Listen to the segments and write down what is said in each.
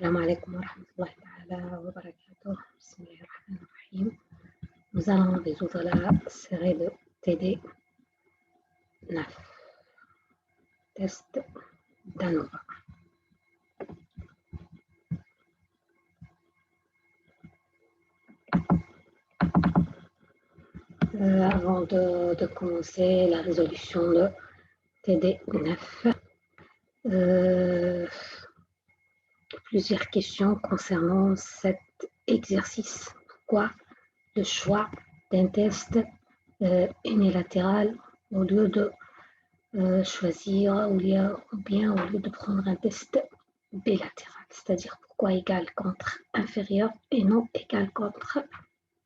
السلام عليكم ورحمة الله تعالى وبركاته. بسم الله الرحمن الرحيم. Nous allons résoudre la série de TD 9. Test d'ANOVA. Avant de commencer la résolution de TD 9, plusieurs questions concernant cet exercice. Pourquoi le choix d'un test unilatéral au lieu de choisir ou bien au lieu de prendre un test bilatéral, c'est-à-dire pourquoi égal contre inférieur et non égal contre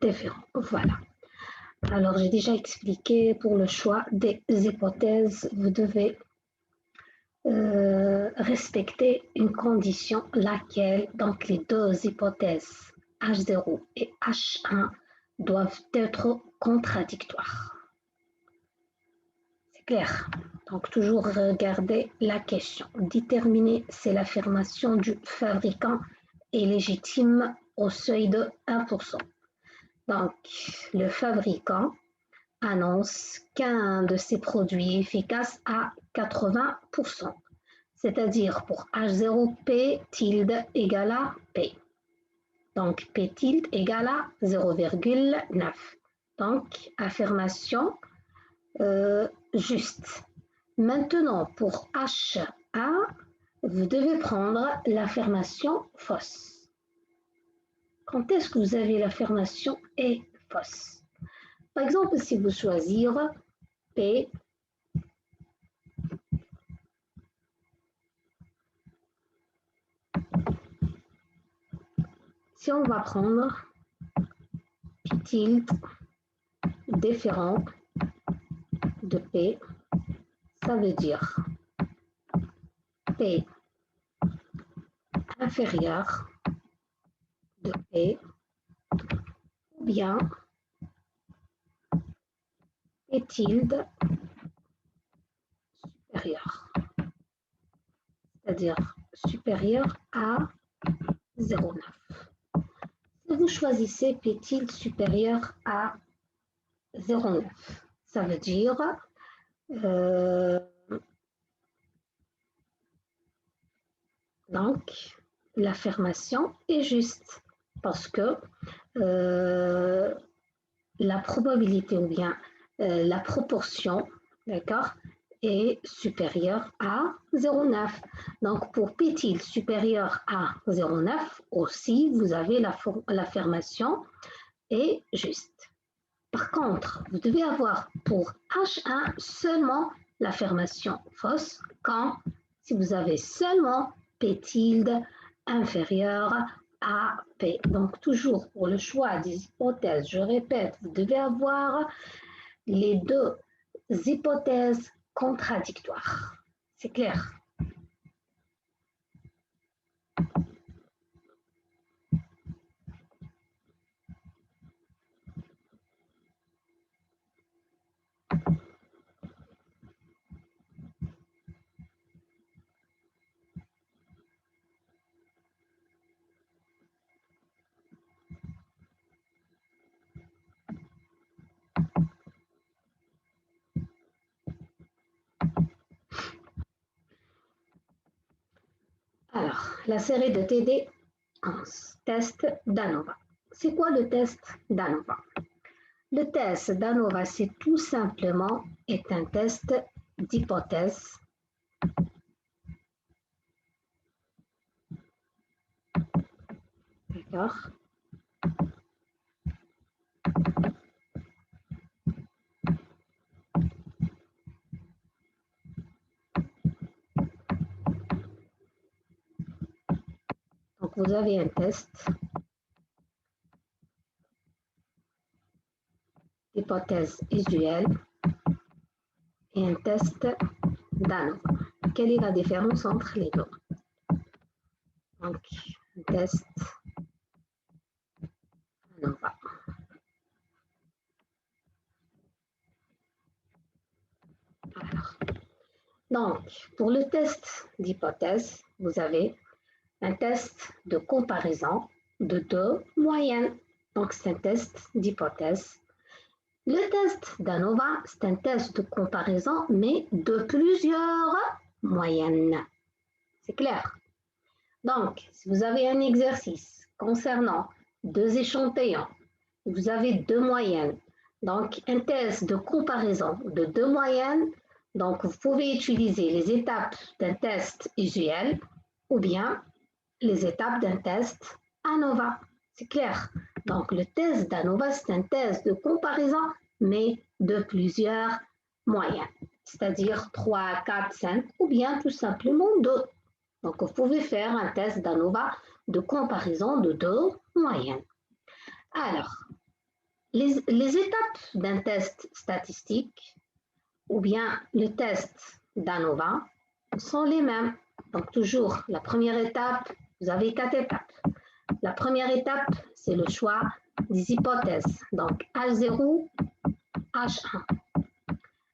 différent. Voilà. Alors, j'ai déjà expliqué pour le choix des hypothèses, vous devez respecter une condition, laquelle, donc les deux hypothèses H0 et H1 doivent être contradictoires. C'est clair. Donc, toujours regarder la question. Déterminer si l'affirmation du fabricant est légitime au seuil de 1%. Donc, le fabricant annonce qu'un de ses produits est efficace à 80%, c'est-à-dire pour H0, P tilde égale à P. Donc, P tilde égale à 0,9. Donc, affirmation juste. Maintenant, pour H1, vous devez prendre l'affirmation fausse. Quand est-ce que vous avez l'affirmation est fausse? Par exemple, si vous choisissez P si on va prendre P tilde différent de P, ça veut dire P inférieur de P ou bien P tilde supérieur, c'est-à-dire supérieur à 0,9. Si vous choisissez P tilde supérieur à 0,9, ça veut dire donc l'affirmation est juste parce que la probabilité ou bien la proportion, d'accord, est supérieure à 0,9. Donc pour P tilde supérieur à 0,9 aussi, vous avez l'affirmation est juste. Par contre, vous devez avoir pour H1 seulement l'affirmation fausse quand si vous avez seulement P tilde inférieur à P. Donc, toujours pour le choix des hypothèses, je répète, vous devez avoir les deux hypothèses contradictoires. C'est clair? Alors, la série de TD 11, test d'ANOVA. C'est quoi le test d'ANOVA? Le test d'ANOVA, c'est tout simplement un test d'hypothèse. D'accord? Donc, vous avez un test d'hypothèse usuelle et un test d'ANOVA. Quelle est la différence entre les deux? Donc, un test ANOVA. Alors, donc, pour le test d'hypothèse, vous avez un test de comparaison de deux moyennes. Donc, c'est un test d'hypothèse. Le test d'ANOVA, c'est un test de comparaison, mais de plusieurs moyennes. C'est clair? Donc, si vous avez un exercice concernant deux échantillons, vous avez deux moyennes, donc un test de comparaison de deux moyennes, donc vous pouvez utiliser les étapes d'un test usuel ou bien les étapes d'un test ANOVA. C'est clair? Donc, le test d'ANOVA, c'est un test de comparaison, mais de plusieurs moyennes, c'est-à-dire 3, 4, 5 ou bien tout simplement 2. Donc, vous pouvez faire un test d'ANOVA de comparaison de deux moyennes. Alors, les étapes d'un test statistique ou bien le test d'ANOVA sont les mêmes. Donc, toujours, la première étape, vous avez 4 étapes. La première étape, c'est le choix des hypothèses. Donc, H0, H1.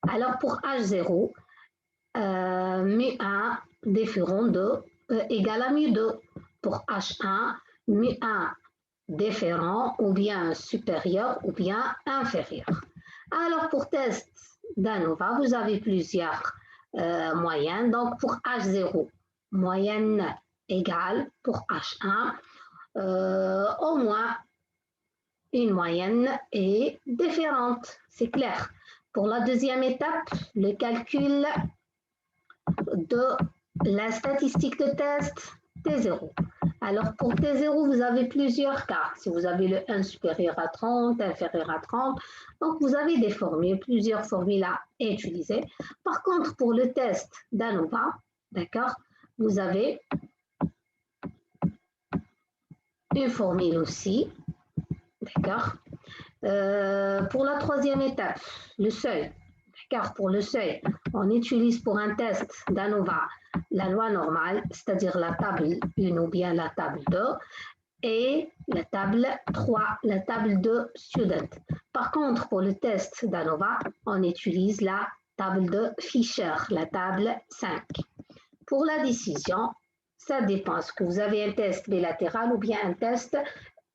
Alors, pour H0, mu1 différent de égal à mu2. Pour H1, mu1 différent ou bien supérieur ou bien inférieur. Alors, pour test d'ANOVA, vous avez plusieurs moyennes. Donc, pour H0, moyenne égale. Pour H1, au moins une moyenne est différente. C'est clair. Pour la deuxième étape, le calcul de la statistique de test T0. Alors pour T0, vous avez plusieurs cas. Si vous avez le 1 supérieur à 30, inférieur à 30, donc vous avez des formules, plusieurs formules à utiliser. Par contre, pour le test d'ANOVA, d'accord, vous avez une formule aussi, d'accord. Pour la troisième étape, le seuil. Car pour le seuil, on utilise pour un test d'ANOVA la loi normale, c'est-à-dire la table 1 ou bien la table 2, et la table 3, la table de student. Par contre, pour le test d'ANOVA, on utilise la table de Fisher, la table 5. Pour la décision, ça dépend. Est-ce que vous avez un test bilatéral ou bien un test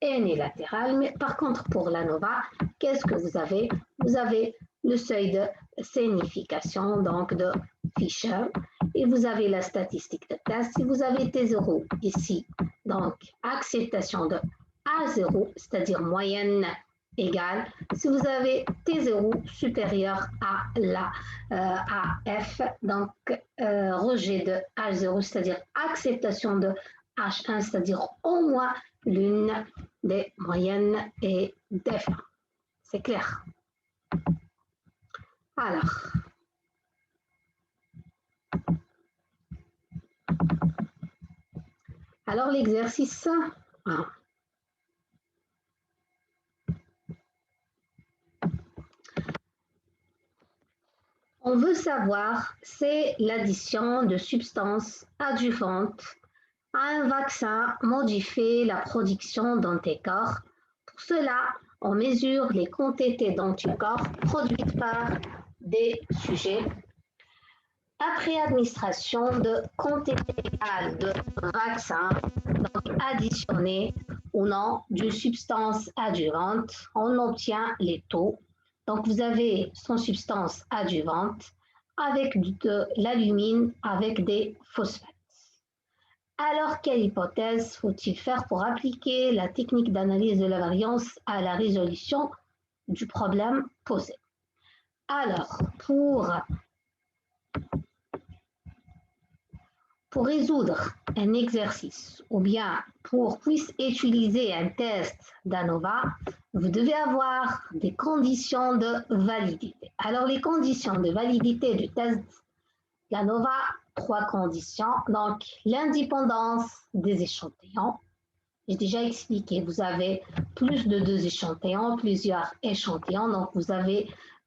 unilatéral. Mais par contre, pour l'ANOVA, qu'est-ce que vous avez? Vous avez le seuil de signification, donc de Fisher, et vous avez la statistique de test. Si vous avez T0 ici, donc acceptation de A0, c'est-à-dire moyenne égale, si vous avez T0 supérieur à la AF, donc rejet de H0, c'est-à-dire acceptation de H1, c'est-à-dire au moins l'une des moyennes est différente. C'est clair? Alors l'exercice 1. On veut savoir, c'est l'addition de substances adjuvantes à un vaccin modifie la production d'anticorps. Pour cela, on mesure les quantités d'anticorps produites par des sujets. Après administration de quantité égale de vaccin, donc additionné ou non d'une substance adjuvante, on obtient les taux. Donc vous avez son substance adjuvante avec de l'alumine avec des phosphates. Alors, quelle hypothèse faut-il faire pour appliquer la technique d'analyse de la variance à la résolution du problème posé? Alors, pour résoudre un exercice ou bien pour puisse utiliser un test d'ANOVA, vous devez avoir des conditions de validité. Alors, les conditions de validité du test d'ANOVA, 3 conditions. Donc, l'indépendance des échantillons. J'ai déjà expliqué, vous avez plus de 2 échantillons, plusieurs échantillons. Donc, vous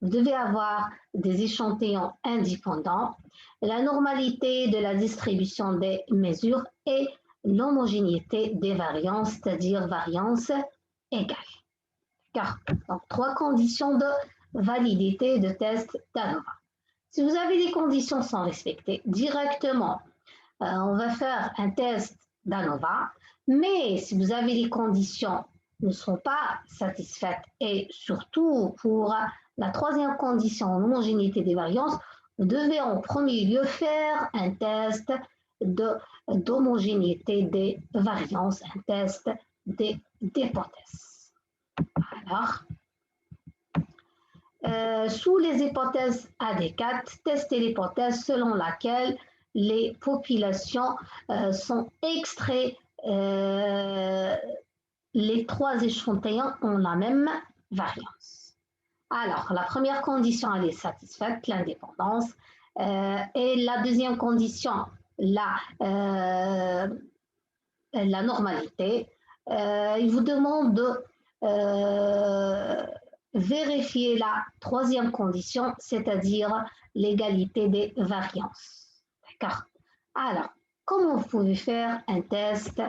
devez avoir des échantillons indépendants, la normalité de la distribution des mesures et l'homogénéité des variances, c'est-à-dire variance égale. Donc, 3 conditions de validité de test d'ANOVA. Si vous avez les conditions sont respectées, directement, on va faire un test d'ANOVA. Mais si vous avez les conditions ne sont pas satisfaites et surtout pour la troisième condition, l'homogénéité des variances, vous devez en premier lieu faire un test d'homogénéité des variances, un test d'hypothèses. Alors, sous les hypothèses AD4, testez l'hypothèse selon laquelle les populations sont extraites, les trois échantillons ont la même variance. Alors, la première condition, elle est satisfaite, l'indépendance. Et la deuxième condition, la normalité. Il vous demande de vérifier la troisième condition, c'est-à-dire l'égalité des variances. D'accord? Alors, comment vous pouvez faire un test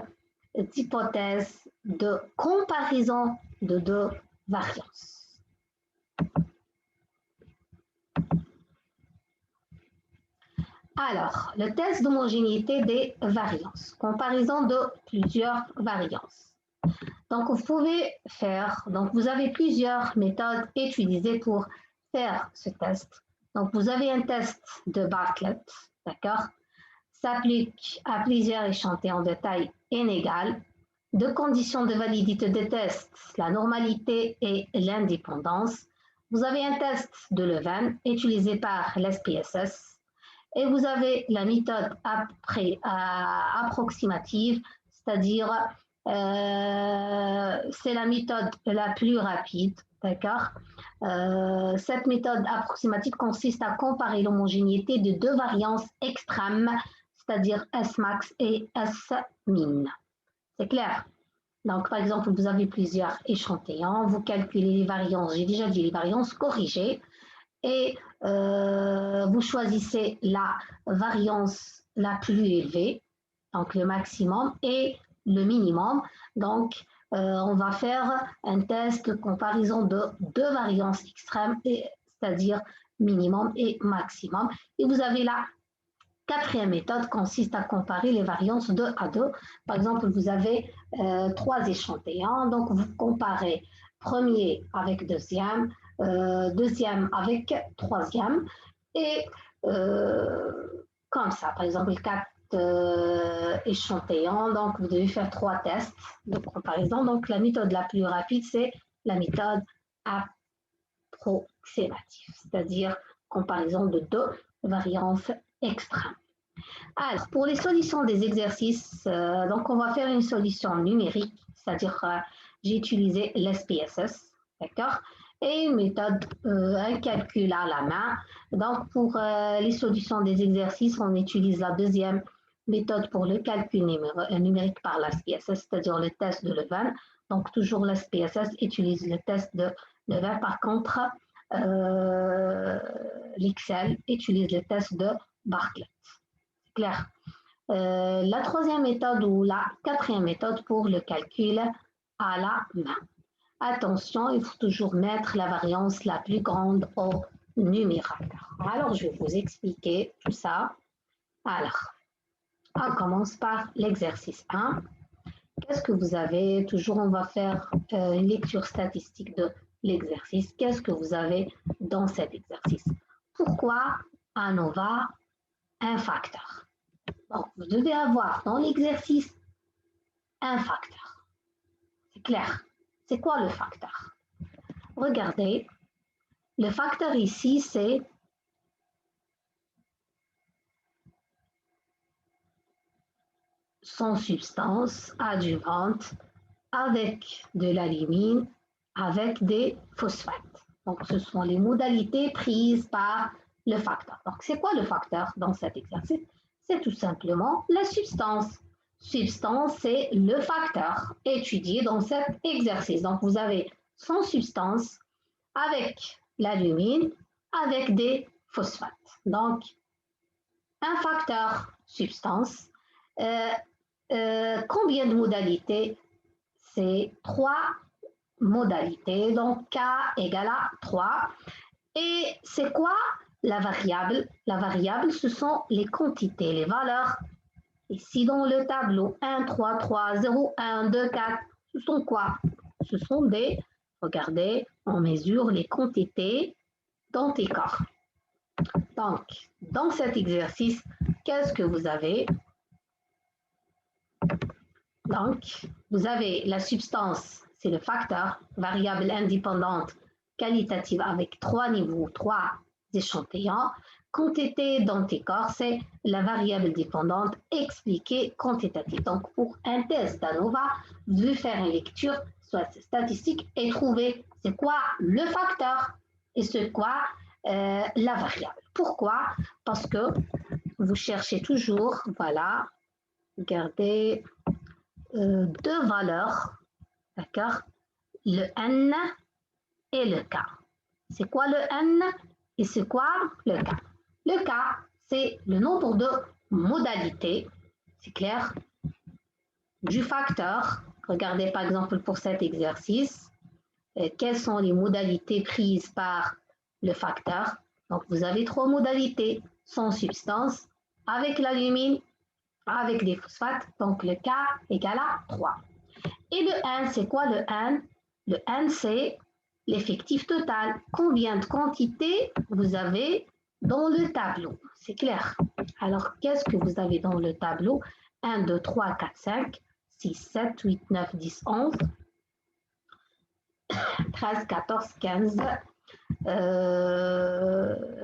d'hypothèse de comparaison de deux variances? Alors, le test d'homogénéité des variances, comparaison de plusieurs variances. Donc, vous pouvez faire, donc vous avez plusieurs méthodes utilisées pour faire ce test. Donc, vous avez un test de Bartlett, d'accord? S'applique à plusieurs échantillons de taille inégale. Deux conditions de validité de test, la normalité et l'indépendance. Vous avez un test de Levin utilisé par l'SPSS. Et vous avez la méthode approximative, c'est-à-dire c'est la méthode la plus rapide, d'accord? Cette méthode approximative consiste à comparer l'homogénéité de deux variances extrêmes, c'est-à-dire S max et S min. C'est clair? Donc, par exemple, vous avez plusieurs échantillons, vous calculez les variances, j'ai déjà dit les variances corrigées, et vous choisissez la variance la plus élevée, donc le maximum, et le minimum. Donc, on va faire un test de comparaison de deux variances extrêmes, c'est-à-dire minimum et maximum. Et vous avez la quatrième méthode consiste à comparer les variances 2 à 2. Par exemple, vous avez trois échantillons, donc vous comparez premier avec deuxième, deuxième avec troisième, et comme ça, par exemple, quatre échantillons, donc vous devez faire trois tests de comparaison. Donc la méthode la plus rapide, c'est la méthode approximative, c'est-à-dire comparaison de deux variances extrêmes. Alors, pour les solutions des exercices, donc on va faire une solution numérique, c'est-à-dire j'ai utilisé l'SPSS, d'accord? Et une méthode, un calcul à la main. Donc, pour les solutions des exercices, on utilise la deuxième méthode pour le calcul numérique par l'SPSS, c'est-à-dire le test de Levin. Donc, toujours l'SPSS utilise le test de Levin. Par contre, l'Excel utilise le test de Bartlett. Clair. La troisième méthode ou la quatrième méthode pour le calcul à la main. Attention, il faut toujours mettre la variance la plus grande au numérateur. Alors, je vais vous expliquer tout ça. Alors, on commence par l'exercice 1. Qu'est-ce que vous avez? Toujours, on va faire une lecture statistique de l'exercice. Qu'est-ce que vous avez dans cet exercice? Pourquoi ANOVA un facteur? Donc, vous devez avoir dans l'exercice un facteur. C'est clair. C'est quoi le facteur? Regardez, le facteur ici, c'est sans substance adjuvante avec de l'alumine, avec des phosphates. Donc, ce sont les modalités prises par le facteur. Donc, c'est quoi le facteur dans cet exercice? C'est tout simplement la substance. Substance, c'est le facteur étudié dans cet exercice. Donc, vous avez sans substance avec l'alumine, avec des phosphates. Donc, un facteur substance. Combien de modalités? C'est 3 modalités. Donc, K égale à 3. Et c'est quoi la variable? La variable, ce sont les quantités, les valeurs Ici, dans le tableau, 1, 3, 3, 0, 1, 2, 4, ce sont quoi? Ce sont des, regardez, on mesure les quantités d'anticorps. Donc, dans cet exercice, qu'est-ce que vous avez? Donc, vous avez la substance, c'est le facteur, variable indépendante qualitative avec 3 niveaux, 3 échantillons. Quantité d'anticorps, c'est la variable dépendante expliquée quantitative. Donc, pour un test d'ANOVA, vous devez faire une lecture, soit statistique, et trouver c'est quoi le facteur et c'est quoi la variable. Pourquoi? Parce que vous cherchez toujours, voilà, regardez, deux valeurs, d'accord? Le N et le K. C'est quoi le N et c'est quoi le K? Le K, c'est le nombre de modalités, c'est clair, du facteur. Regardez par exemple pour cet exercice, quelles sont les modalités prises par le facteur. Donc vous avez 3 modalités, sans substance, avec l'alumine, avec des phosphates, donc le K égale à 3. Et le N, c'est quoi le N? Le N, c'est l'effectif total. Combien de quantités vous avez dans le tableau? C'est clair. Alors, qu'est-ce que vous avez dans le tableau? 1, 2, 3, 4, 5, 6, 7, 8, 9, 10, 11, 13, 14, 15,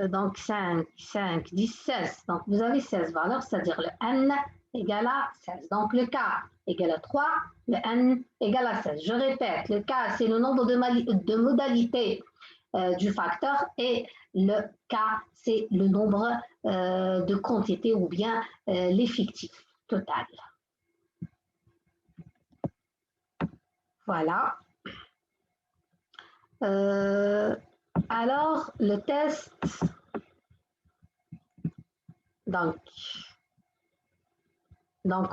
donc 5, 5, 10, 16. Donc, vous avez 16 valeurs, c'est-à-dire le N égale à 16. Donc, le K égale à 3, le N égale à 16. Je répète, le K, c'est le nombre de modalités du facteur et le K, c'est le nombre de quantités ou bien l'effectif total. Voilà. Alors, le test, donc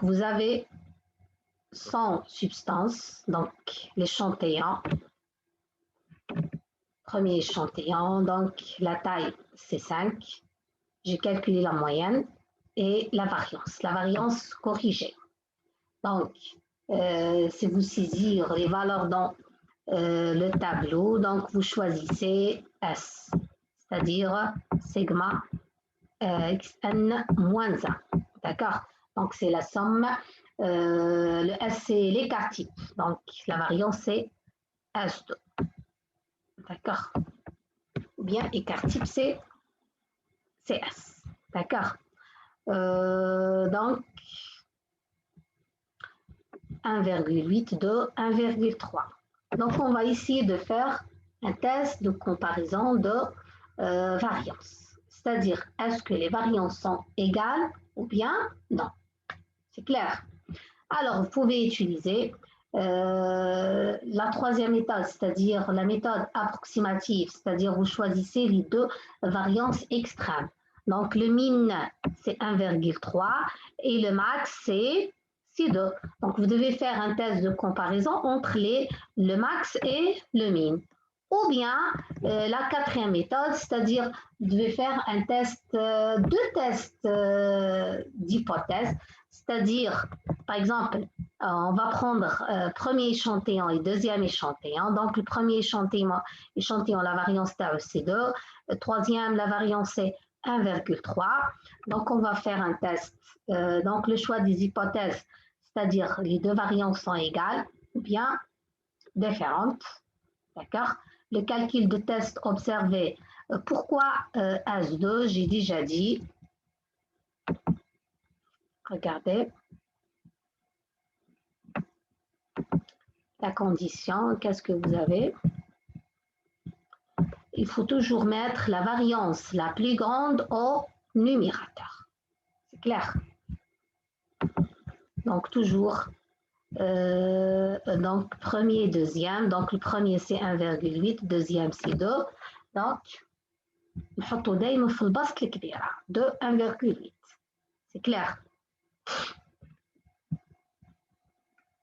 vous avez 100 substances, donc l'échantillon, premier échantillon, donc la taille c'est 5, j'ai calculé la moyenne et la variance corrigée. Donc, si vous saisir les valeurs dans le tableau, donc vous choisissez S, c'est-à-dire sigma xn moins 1, d'accord? Donc c'est la somme, le S c'est l'écart type, donc la variance c'est S2, d'accord? Ou bien écart type c'est S, d'accord? Donc 1,8 de 1,3. Donc on va essayer de faire un test de comparaison de variance. C'est-à-dire, est-ce que les variances sont égales ou bien non? C'est clair. Alors, vous pouvez utiliser la troisième méthode, c'est-à-dire la méthode approximative, c'est-à-dire vous choisissez les deux variances extrêmes. Donc, le min, c'est 1,3 et le max, c'est 2. Donc, vous devez faire un test de comparaison entre le max et le min. Ou bien la quatrième méthode, c'est-à-dire vous devez faire un test, deux tests d'hypothèse, c'est-à-dire, par exemple, on va prendre premier échantillon et deuxième échantillon. Donc, le premier échantillon la variance tau c'est 2. Le troisième, la variance c'est 1,3. Donc, on va faire un test. Donc, le choix des hypothèses, c'est-à-dire les deux variances sont égales ou bien différentes. D'accord? Le calcul de test observé. Pourquoi S2? J'ai déjà dit. Regardez. La condition, qu'est-ce que vous avez? Il faut toujours mettre la variance la plus grande au numérateur. C'est clair? Donc, toujours, donc, premier et deuxième. Donc, le premier, c'est 1,8, deuxième, c'est 2. Donc, نحطوا دايما في البسط الكبيرة de 1,8. C'est clair?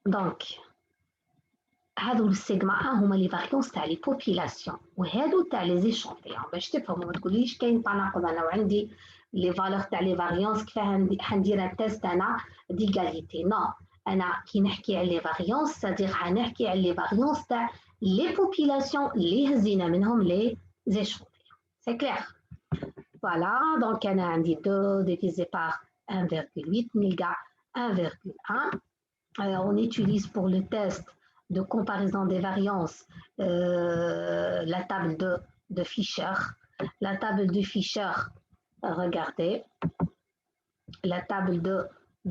Donc, هادو السيجما هما لي فاريونس تاع لي بوبيلاسيون وهادو تاع لي زيشونتيون باش تفهموا ما تقوليش كاين تناقض انا وعندي les valeurs تاع les variances كيفاه حندير un test انا d'égalité. Non, انا كي نحكي على les variances c'est-à-dire حنحكي على les variances تاع les populations اللي هزينا منهم les échantillons. C'est clair. Voilà, donc انا عندي 2 divisé par 1,8 نلقى 1,1. On utilise pour le test de comparaison des variances la table de Fisher. La table de Fisher, regardez, la table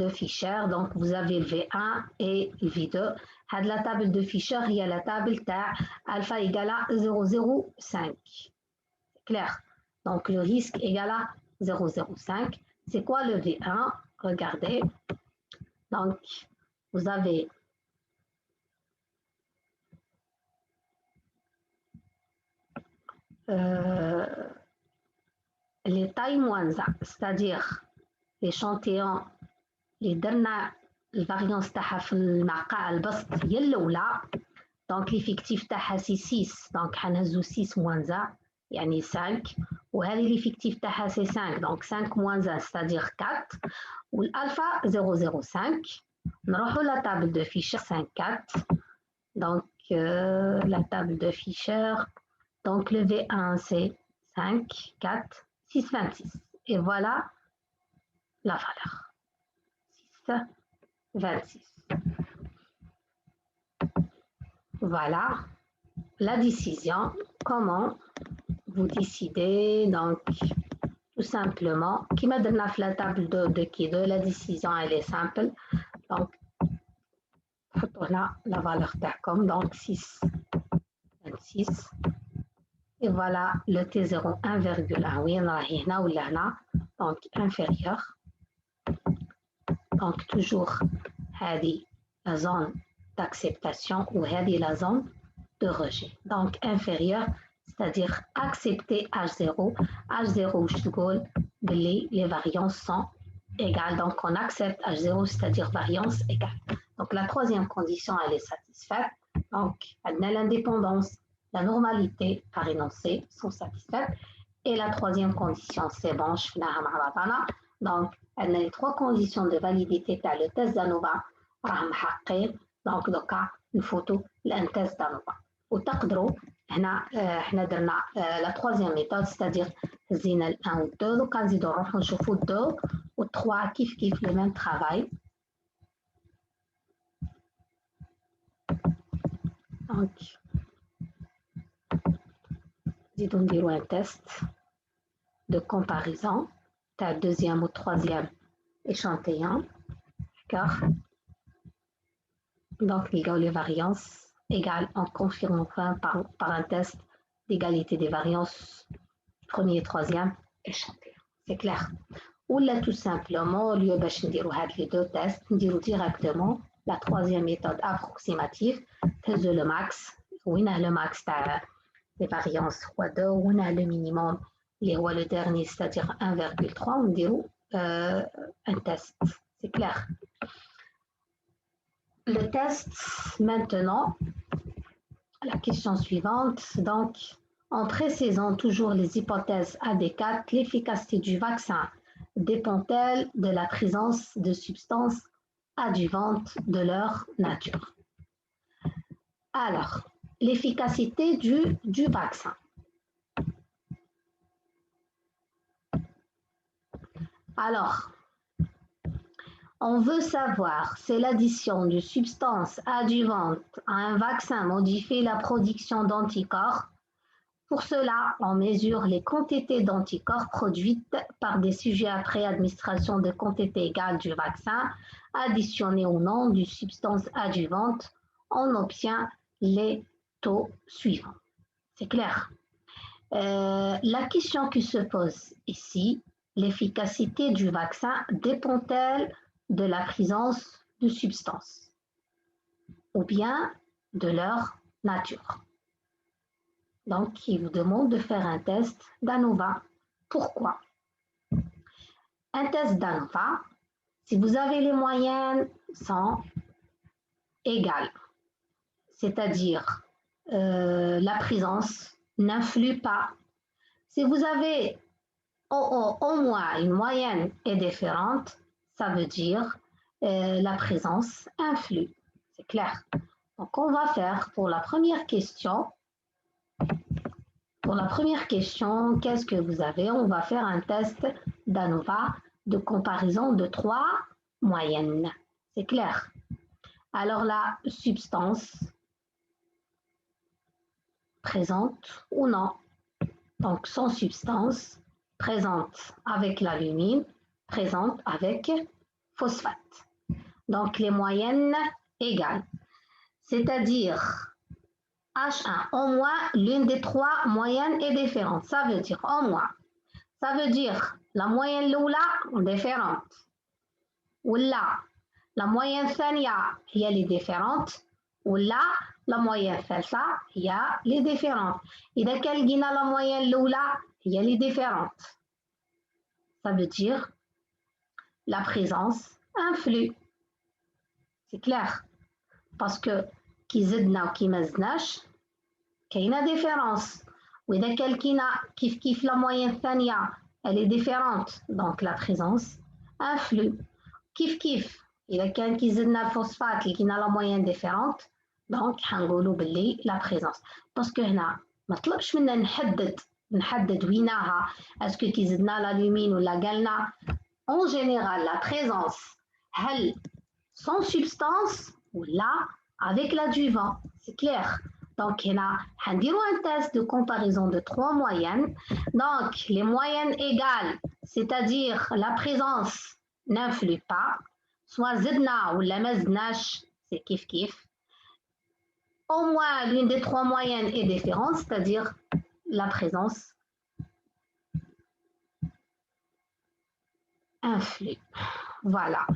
de Fisher, donc vous avez le V1 et le V2. La table de Fisher, il y a la table alpha égale à 0,05. C'est clair. Donc le risque égale à 0,05. C'est quoi le V1? Regardez. Donc vous avez les tailles moins 1, c'est-à-dire l'échantillon اللي درنا الفاريونس تاعها في المعقع البسط هي الاولى دونك ليفيكتيف تاعها سي 6 دونك حنهزو 6 موان 1 يعني 5 وهذه ليفيكتيف تاعها سي 5 دونك 5 موان 1 c'est-à-dire 4 والالفا 0,05 نروحو لا تابل دو فيشر 5 4 دونك la table de Fisher donc le V1 c'est 5 4 6 26 et voilà la valeur 6 26. Voilà la décision. Comment vous décidez? Donc, tout simplement, qui m'a donné la table de Kido, la décision elle est simple. Donc, on a la valeur d'Acom, donc 6, 26. Et voilà le T0 1,1. Oui, on a là ou là, donc inférieur. Donc, toujours la zone d'acceptation ou la zone de rejet. Donc, inférieur, c'est-à-dire accepter H0. H0, les variances sont égales. Donc, on accepte H0, c'est-à-dire variance égale. Donc, la troisième condition, elle est satisfaite. Donc, l'indépendance, la normalité par énoncé sont satisfaites. Et la troisième condition, c'est bon, je finis à donc, les trois conditions de validité dans le test d'ANOVA راهم محققين دونك دوكا نفوتوا لان تيست دانوفا وتقدروا هنا حنا درنا لا تروازيام ميثود ستادير هزينا ال 1 و 2 دوكا نزيدو نروحو نشوفو 2 و 3 كيف لي ميم ترافاي دونك نزيدو نديرو ان تيست de comparaison تاع deuxième ou troisième échantillon d'accord. Donc, les variances égales en confirmant enfin par un test d'égalité des variances du premier et troisième échantillon. C'est clair. Ou là, tout simplement, au lieu de les deux tests, nous directement la troisième méthode approximative, test le max. Oui, le max des variances x2, ou le minimum, le dernier, c'est-à-dire 1,3, on dit un test. C'est clair. Le test maintenant, la question suivante, donc en précisant toujours les hypothèses adéquates, l'efficacité du vaccin dépend-elle de la présence de substances adjuvantes de leur nature? Alors, l'efficacité du vaccin. Alors, on veut savoir si l'addition de substances adjuvantes à un vaccin modifie la production d'anticorps. Pour cela, on mesure les quantités d'anticorps produites par des sujets après administration de quantités égales du vaccin, additionnées ou non d'une substance adjuvante. On obtient les taux suivants. C'est clair. La question qui se pose ici, l'efficacité du vaccin dépend-elle de la présence de substances ou bien de leur nature? Donc, il vous demande de faire un test d'ANOVA. Pourquoi? Un test d'ANOVA, si vous avez les moyennes, sont égales. C'est-à-dire, la présence n'influe pas. Si vous avez au moins une moyenne est différente, ça veut dire la présence influe. C'est clair. Donc, on va faire pour la première question. Pour la première question, qu'est-ce que vous avez? On va faire un test d'ANOVA de comparaison de 3 moyennes. C'est clair. Alors, la substance présente ou non. Donc, sans substance, présente avec l'alumine, présente avec phosphate. Donc, les moyennes égales. C'est-à-dire, H1, au moins, l'une des 3 moyennes est différente. Ça veut dire, au moins. Ça veut dire, la moyenne l'oula, différente. Ou là, la moyenne thania, elle est différente. Ou là, la moyenne thalsa, elle est différente. إذا كان لقينا la moyenne l'oula, elle est différente. Ça veut dire, la présence influe. C'est clair. Parce que كي زدنا وكي ما زدناش كاينه ديفيرونس واذا كان لقينا كيف لا موين الثانيه elle est différente donc la présence influe كيف اذا كان كي زدنا الفوسفات لقينا لا موين ديفيرونت دونك حنقولوا باللي لا بريزونس باسكو هنا ما طلبش منا نحدد ويناها اسكو كي زدنا لالومين ولا قالنا en général la présence هل sans substance ولا avec l'adjuvant, c'est clair. Donc, on a un test de comparaison de 3 moyennes. Donc, les moyennes égales, c'est-à-dire la présence n'influe pas, soit zidna ou la mazdnash, c'est kif. Au moins, l'une des 3 moyennes est différente, c'est-à-dire la présence influe. Voilà.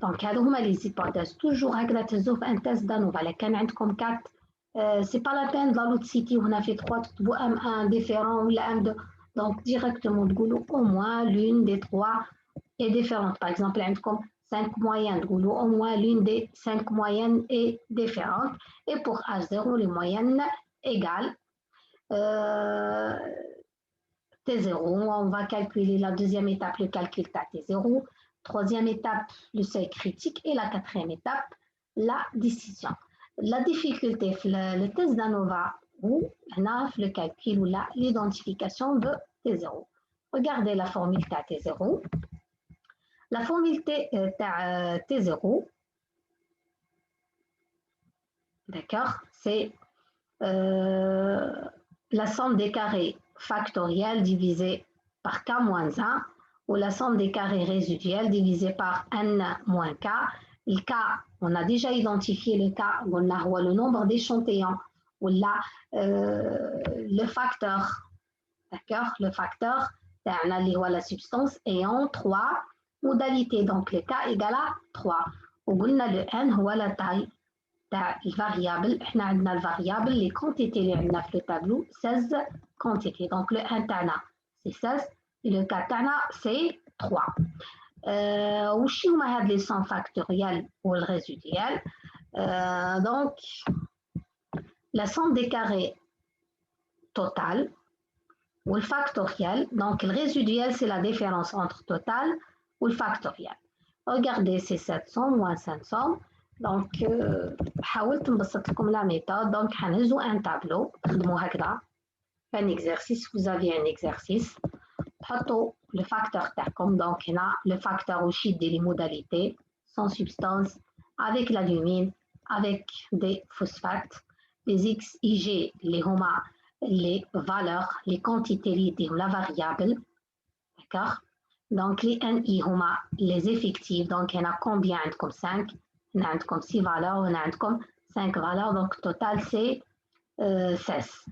Donc, هادو هما les hypothèses. Toujours هكذا تهزوا في un test d'ANOVA. إلا كان عندكم 4 c'est pas la peine de la citer وهنا في 3 تكتبوا M1 différent ولا M2. Donc, directement تقولوا au moins l'une des 3 est différente. Par exemple, عندكم 5 moyennes, تقولوا au moins l'une des 5 moyennes est différente. Et pour H0, les moyennes égales T0. On va calculer la deuxième étape, le calcul T0. Troisième étape, le seuil critique. Et la quatrième étape, la décision. La difficulté, le test d'ANOVA ou le calcul ou l'identification de T0. Regardez la formule T0. La formule T0, d'accord, c'est la somme des carrés factoriels divisés par k moins 1 ou la somme des carrés résiduels divisé par n moins k. Le k, on a déjà identifié le k, on a le nombre d'échantillons ou là le facteur, d'accord, le facteur, la substance ayant 3 modalités, donc le k égale à 3. وقلنا le n هو la taille تاع الفاريابل. احنا عندنا الفاريابل les quantités اللي عندنا في le tableau 16 quantités, donc le n تاعنا c'est 16 et le k تاعنا c'est 3. وش هما هاد les sons factoriels ou le résiduel? Donc la somme des carrés total ou le factoriel. Donc le résiduel c'est la différence entre total ou le factoriel. Regardez, c'est 700 moins 500. Donc حاولت نبسط لكم la méthode. Donc حنهزوا un tableau, تخدموا هكذا un exercice, vous avez un exercice, تحطوا le facteur تاعكم. Donc هنا le facteur وش يدي les modalités sans substance, avec l'alumine, avec des phosphates, les x, ig, les هما les valeurs, les quantités liées la variable, d'accord. Donc les NI هما les effectifs. Donc il y en a combien? عندكم 5, il y en a عندكم 6 valeurs, il y en a عندكم 5 valeurs. Donc total c'est 16.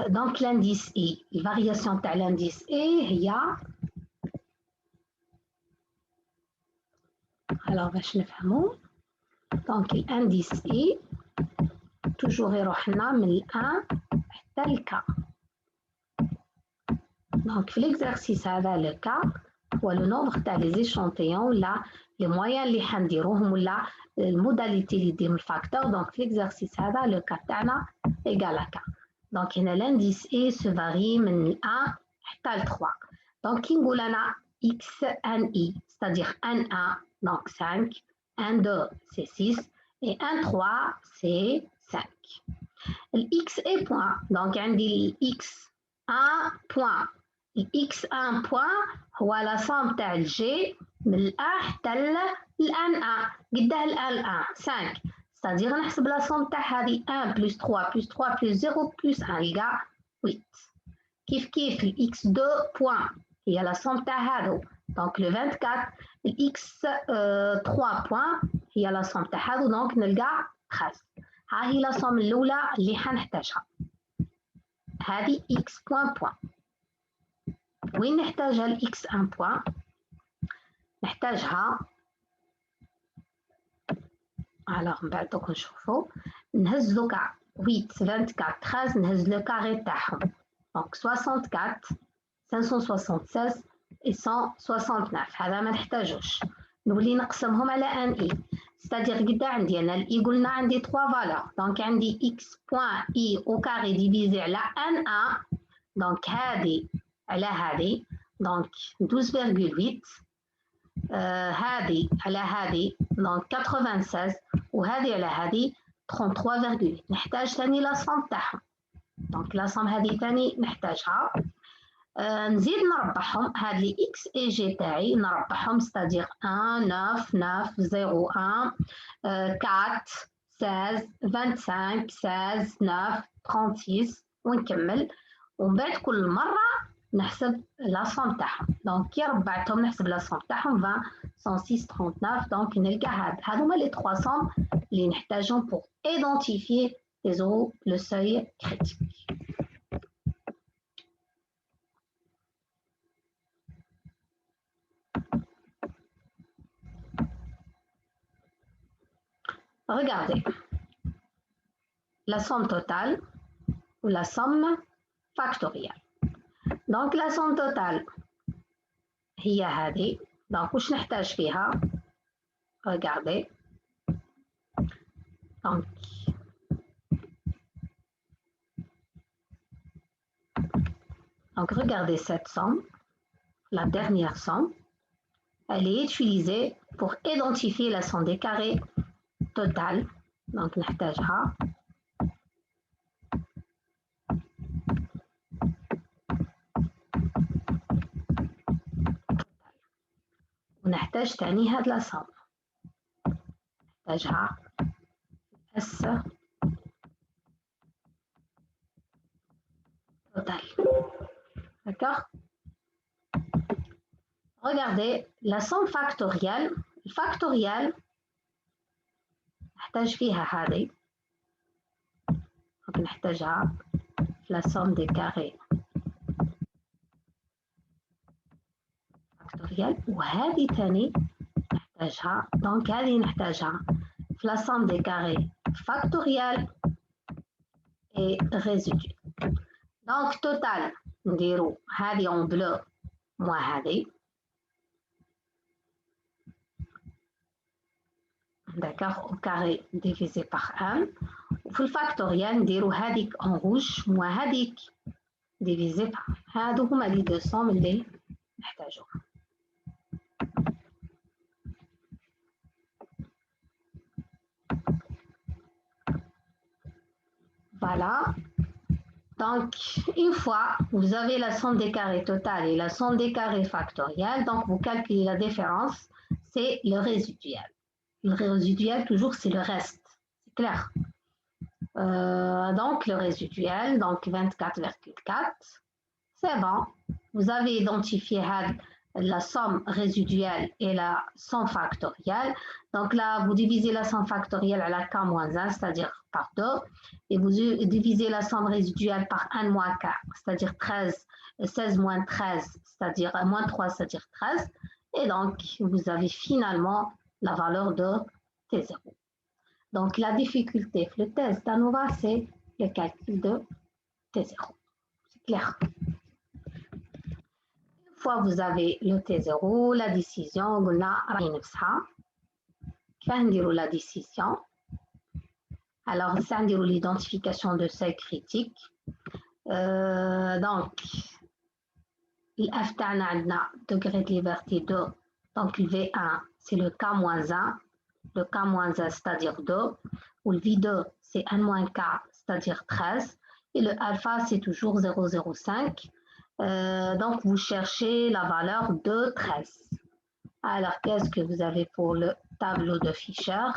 Donc l'indice I, les variations de l'indice I, il y a alors باش نفهموا. Donc l'indice I toujours يروح لنا من 1 حتى ل K. Donc l'exercice هذا le K هو le nombre تاع les échantillons ولا les moyens اللي حنديروهم ولا الموداليتي اللي يدير الفاكتور. Donc l'exercice هذا le K تاعنا égal à K. Donc, l'indice E se varie de 1 jusqu'à 3. Donc, il y a X, N, I, c'est-à-dire N1, donc 5, N2, c'est 6, et N3, c'est 5. X est point, donc on dit X1 point. X1 point هو la somme تاع G من الA حتى N1. قداه N1 5. C'est-à-dire نحسب la somme تاع هذه 1 plus 3 plus 3 plus 0 plus 1 يلقى 8. كيف كيف X2 point هي la somme تاع هذو. Donc le 24 X3 point هي la somme تاع هذو donc نلقى 13. ها هي la somme الأولى اللي حنحتاجها. هذه X point point. وين نحتاجها ال X1 point؟ نحتاجها على من بعد دوك نشوفو نهز دوكا 8 24 13 نهز لو كاري تاعهم دونك 64 576 et 169 هذا ما نحتاجوش نولي نقسمهم على ان اي ستادير قدا عندي انا الاي قلنا عندي 3 فالور دونك عندي اكس بوان اي او كاري ديفيزي على ان ا دونك هذه على هذه دونك 12,8 هذه على هذه دونك 96 وهذه على هذه 33,8 نحتاج ثاني لا صوم تاعهم دونك لا صوم هذه ثاني نحتاجها نزيد نربحهم هاد لي اكس اي جي تاعي نربحهم ستادير 1 9 9 0 1 4 16 25 16 9 36 ونكمل ومن بعد كل مره نحسب لا صوم تاعهم دونك كي ربعتهم نحسب لا صوم تاعهم 20 106 39 دونك نلقى هادوما لي 3 صوم اللي نحتاجهم pour identifier les euros le seuil critique. Regardez la somme totale ou la somme factorielle. Donc la somme totale هي هذه دونك واش نحتاج فيها regardez donc regardez cette somme la dernière somme elle est utilisée pour identifier la somme des carrés totale donc نحتاجها ونحتاج ثاني هاد لا صوم نحتاجها اس total. D'accord? Regardez la somme factorielle. Le factoriel نحتاج فيها هذه نحتاجها la somme des carrés factorielle وهذه ثاني نحتاجها دونك هذه نحتاجها في la somme des carrés factorielle et résidu. Donc total نديرو هذه en bleu moins هذه d'accord au carré divisé par 1 وفي الفاكتوريال نديرو هذيك en rouge moins هذيك divisé par هادو هما لي دو صوم اللي نحتاجوهم. Voilà. Donc, une fois vous avez la somme des carrés totale et la somme des carrés factoriels, donc vous calculez la différence, c'est le résiduel. Le résiduel, toujours, c'est le reste. C'est clair. Donc, le résiduel, donc 24,4. C'est bon. Vous avez identifié la somme résiduelle et la somme factorielle. Donc là, vous divisez la somme factorielle à la k moins 1, c'est-à-dire par 2. Et vous divisez la somme résiduelle par 1 moins k, c'est-à-dire 13, 16 moins 13, c'est-à-dire moins 3, c'est-à-dire 13. Et donc, vous avez finalement la valeur de T0. Donc, la difficulté, le test d'ANOVA, c'est le calcul de T0. C'est clair. Une fois vous avez le T0, la décision, on a la décision. Alors, ça, on dit l'identification de seuil critique. Donc, l'F تاعنا عندنا degré de liberté 2, donc le V1 c'est le K-1, le K-1 c'est-à-dire 2, ou le V2 c'est 1 moins K c'est-à-dire 13, et le alpha c'est toujours 0,05. Donc vous cherchez la valeur de 13. Alors qu'est-ce que vous avez pour le tableau de Fisher?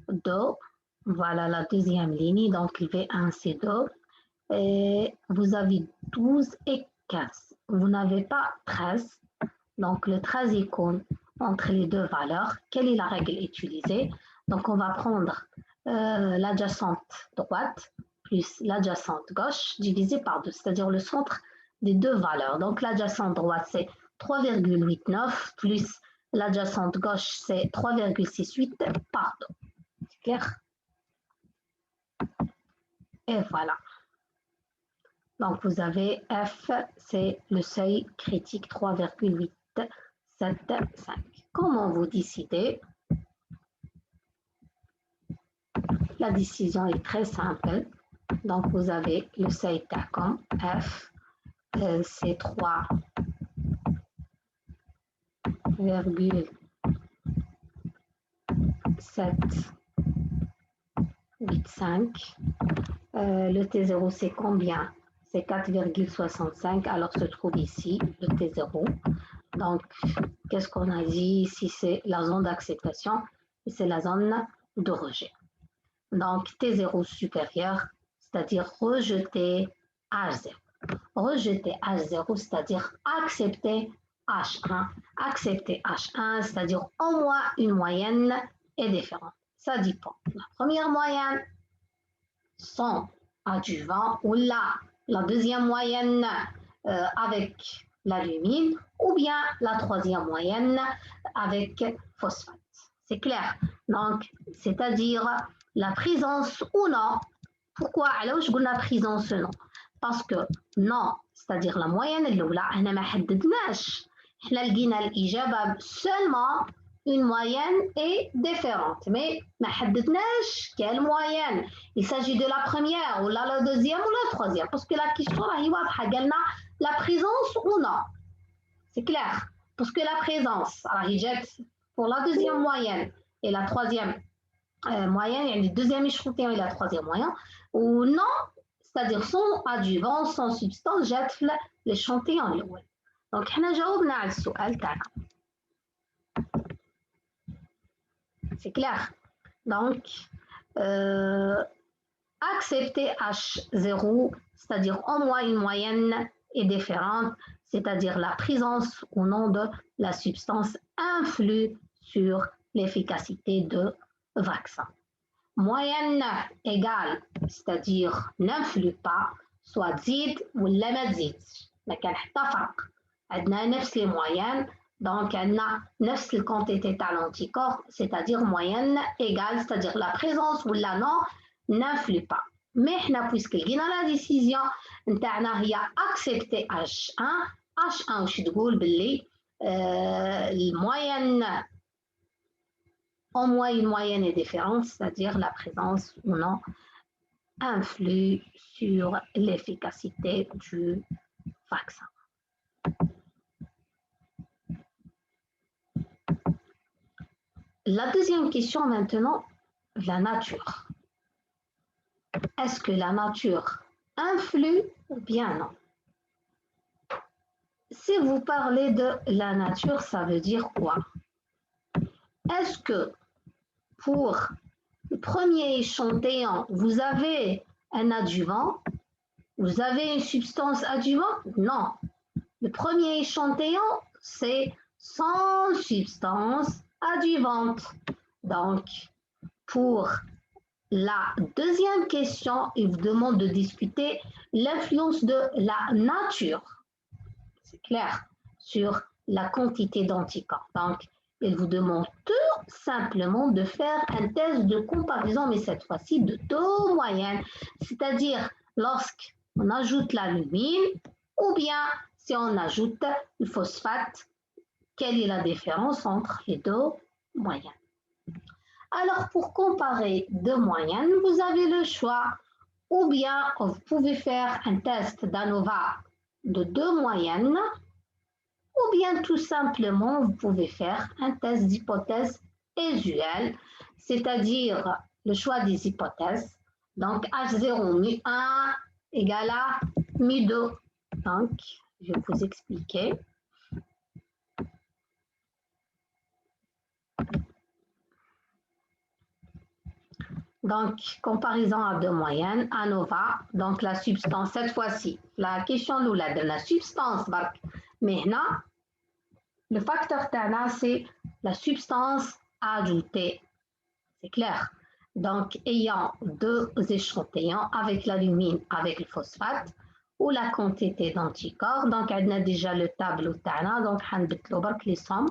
2, voilà la deuxième ligne, donc le V1 c'est 2, et vous avez 12 et 15. Vous n'avez pas 13, donc le 13 icône entre les deux valeurs. Quelle est la règle utilisée? Donc on va prendre l'adjacente droite plus l'adjacente gauche divisé par 2, c'est-à-dire le centre des deux valeurs. Donc l'adjacente droite c'est 3,89 plus l'adjacente gauche c'est 3,68 par 2. C'est clair? Et voilà. Donc vous avez F, c'est le seuil critique 3,875. Comment vous décidez? La décision est très simple. Donc vous avez le seuil TACOM, F, c'est 3,785. Le T0 c'est combien? C'est 4,65, alors se trouve ici le T0. Donc, qu'est-ce qu'on a dit ici? C'est la zone d'acceptation et c'est la zone de rejet. Donc, T0 supérieur, c'est-à-dire rejeter H0. Rejeter H0, c'est-à-dire accepter H1. Accepter H1, c'est-à-dire au moins une moyenne est différente. Ça dépend. La première moyenne, sans adjuvant, ou la deuxième moyenne avec l'alumine, ou bien la troisième moyenne avec phosphate. C'est clair. Donc, c'est-à-dire la présence ou non. Pourquoi alors je dis la présence non? Parce que non, c'est-à-dire la moyenne الأولى احنا ما حددناش. احنا لقينا الإجابة seulement une moyenne est différente, mais ما حددناش quelle moyenne. Il s'agit de la première ou la deuxième ou la troisième, parce que la question راهي واضحة قالنا la présence ou non. C'est clair. Parce que la présence راهي جات pour la deuxième moyenne et la troisième moyenne, يعني deuxième échantillon et la troisième moyenne, ou non, c'est-à-dire sans adjuvant, sans substance, جات في l'échantillon الأول. Donc احنا جاوبنا على السؤال تاعنا. C'est clair. Donc, accepter H0, c'est-à-dire au moins une moyenne est différente, c'est-à-dire la présence ou non de la substance influe sur l'efficacité de vaccin. Moyenne égale, c'est-à-dire n'influe pas, soit تزيد ولا ما تزيدش. ما كان حتى فرق. عندنا نفس les moyennes. Donc, on a 9 quantités à l'anticorps, c'est-à-dire moyenne égale, c'est-à-dire la présence ou la non n'influe pas. Mais puisque on a la décision, on a accepté H1. H1, je dis que moyenne, au moins une moyenne est différente, c'est-à-dire la présence ou non influe sur l'efficacité du vaccin. La deuxième question maintenant, la nature. Est-ce que la nature influe ou bien non? Si vous parlez de la nature, ça veut dire quoi? Est-ce que pour le premier échantillon, vous avez un adjuvant? Vous avez une substance adjuvante? Non. Le premier échantillon, c'est sans substance adjuvante. Donc, pour la deuxième question, il vous demande de discuter l'influence de la nature, c'est clair, sur la quantité d'anticorps. Donc, il vous demande tout simplement de faire un test de comparaison, mais cette fois-ci de deux moyennes, c'est-à-dire lorsqu'on ajoute l'alumine ou bien si on ajoute le phosphate, quelle est la différence entre les deux moyennes? Alors, pour comparer deux moyennes, vous avez le choix ou bien vous pouvez faire un test d'ANOVA de 2 moyennes, ou bien tout simplement vous pouvez faire un test d'hypothèse usuelle, c'est-à-dire le choix des hypothèses. Donc H0 mu1 égale à mu2. Donc je vais vous expliquer. Donc, comparaison à 2 moyennes, ANOVA, donc la substance, cette fois-ci, la question nous l'a de la substance, mais là, le facteur TANA, c'est la substance ajoutée, c'est clair. Donc, ayant 2 échantillons avec l'alumine, avec le phosphate, ou la quantité d'anticorps, donc on a déjà le tableau TANA, donc on va les sommes,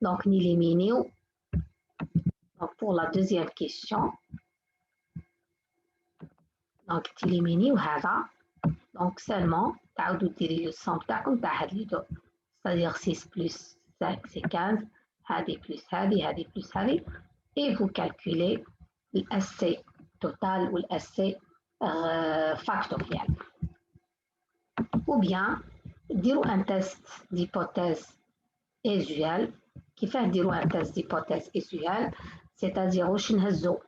donc ni éliminer. Donc, pour la deuxième question, donc تيليميني وهذا donc seulement تعاودوا ديري لو الصوم تاعكم تاع هاد لي دو c'est-à-dire 6 plus 5 c'est 15 هذه plus هذه plus هذه et vous calculez le SC total ou le SC factoriel ou bien ديروا un test d'hypothèse usuelle كيفاه نديروا un test d'hypothèse usuelle c'est-à-dire واش نهزوا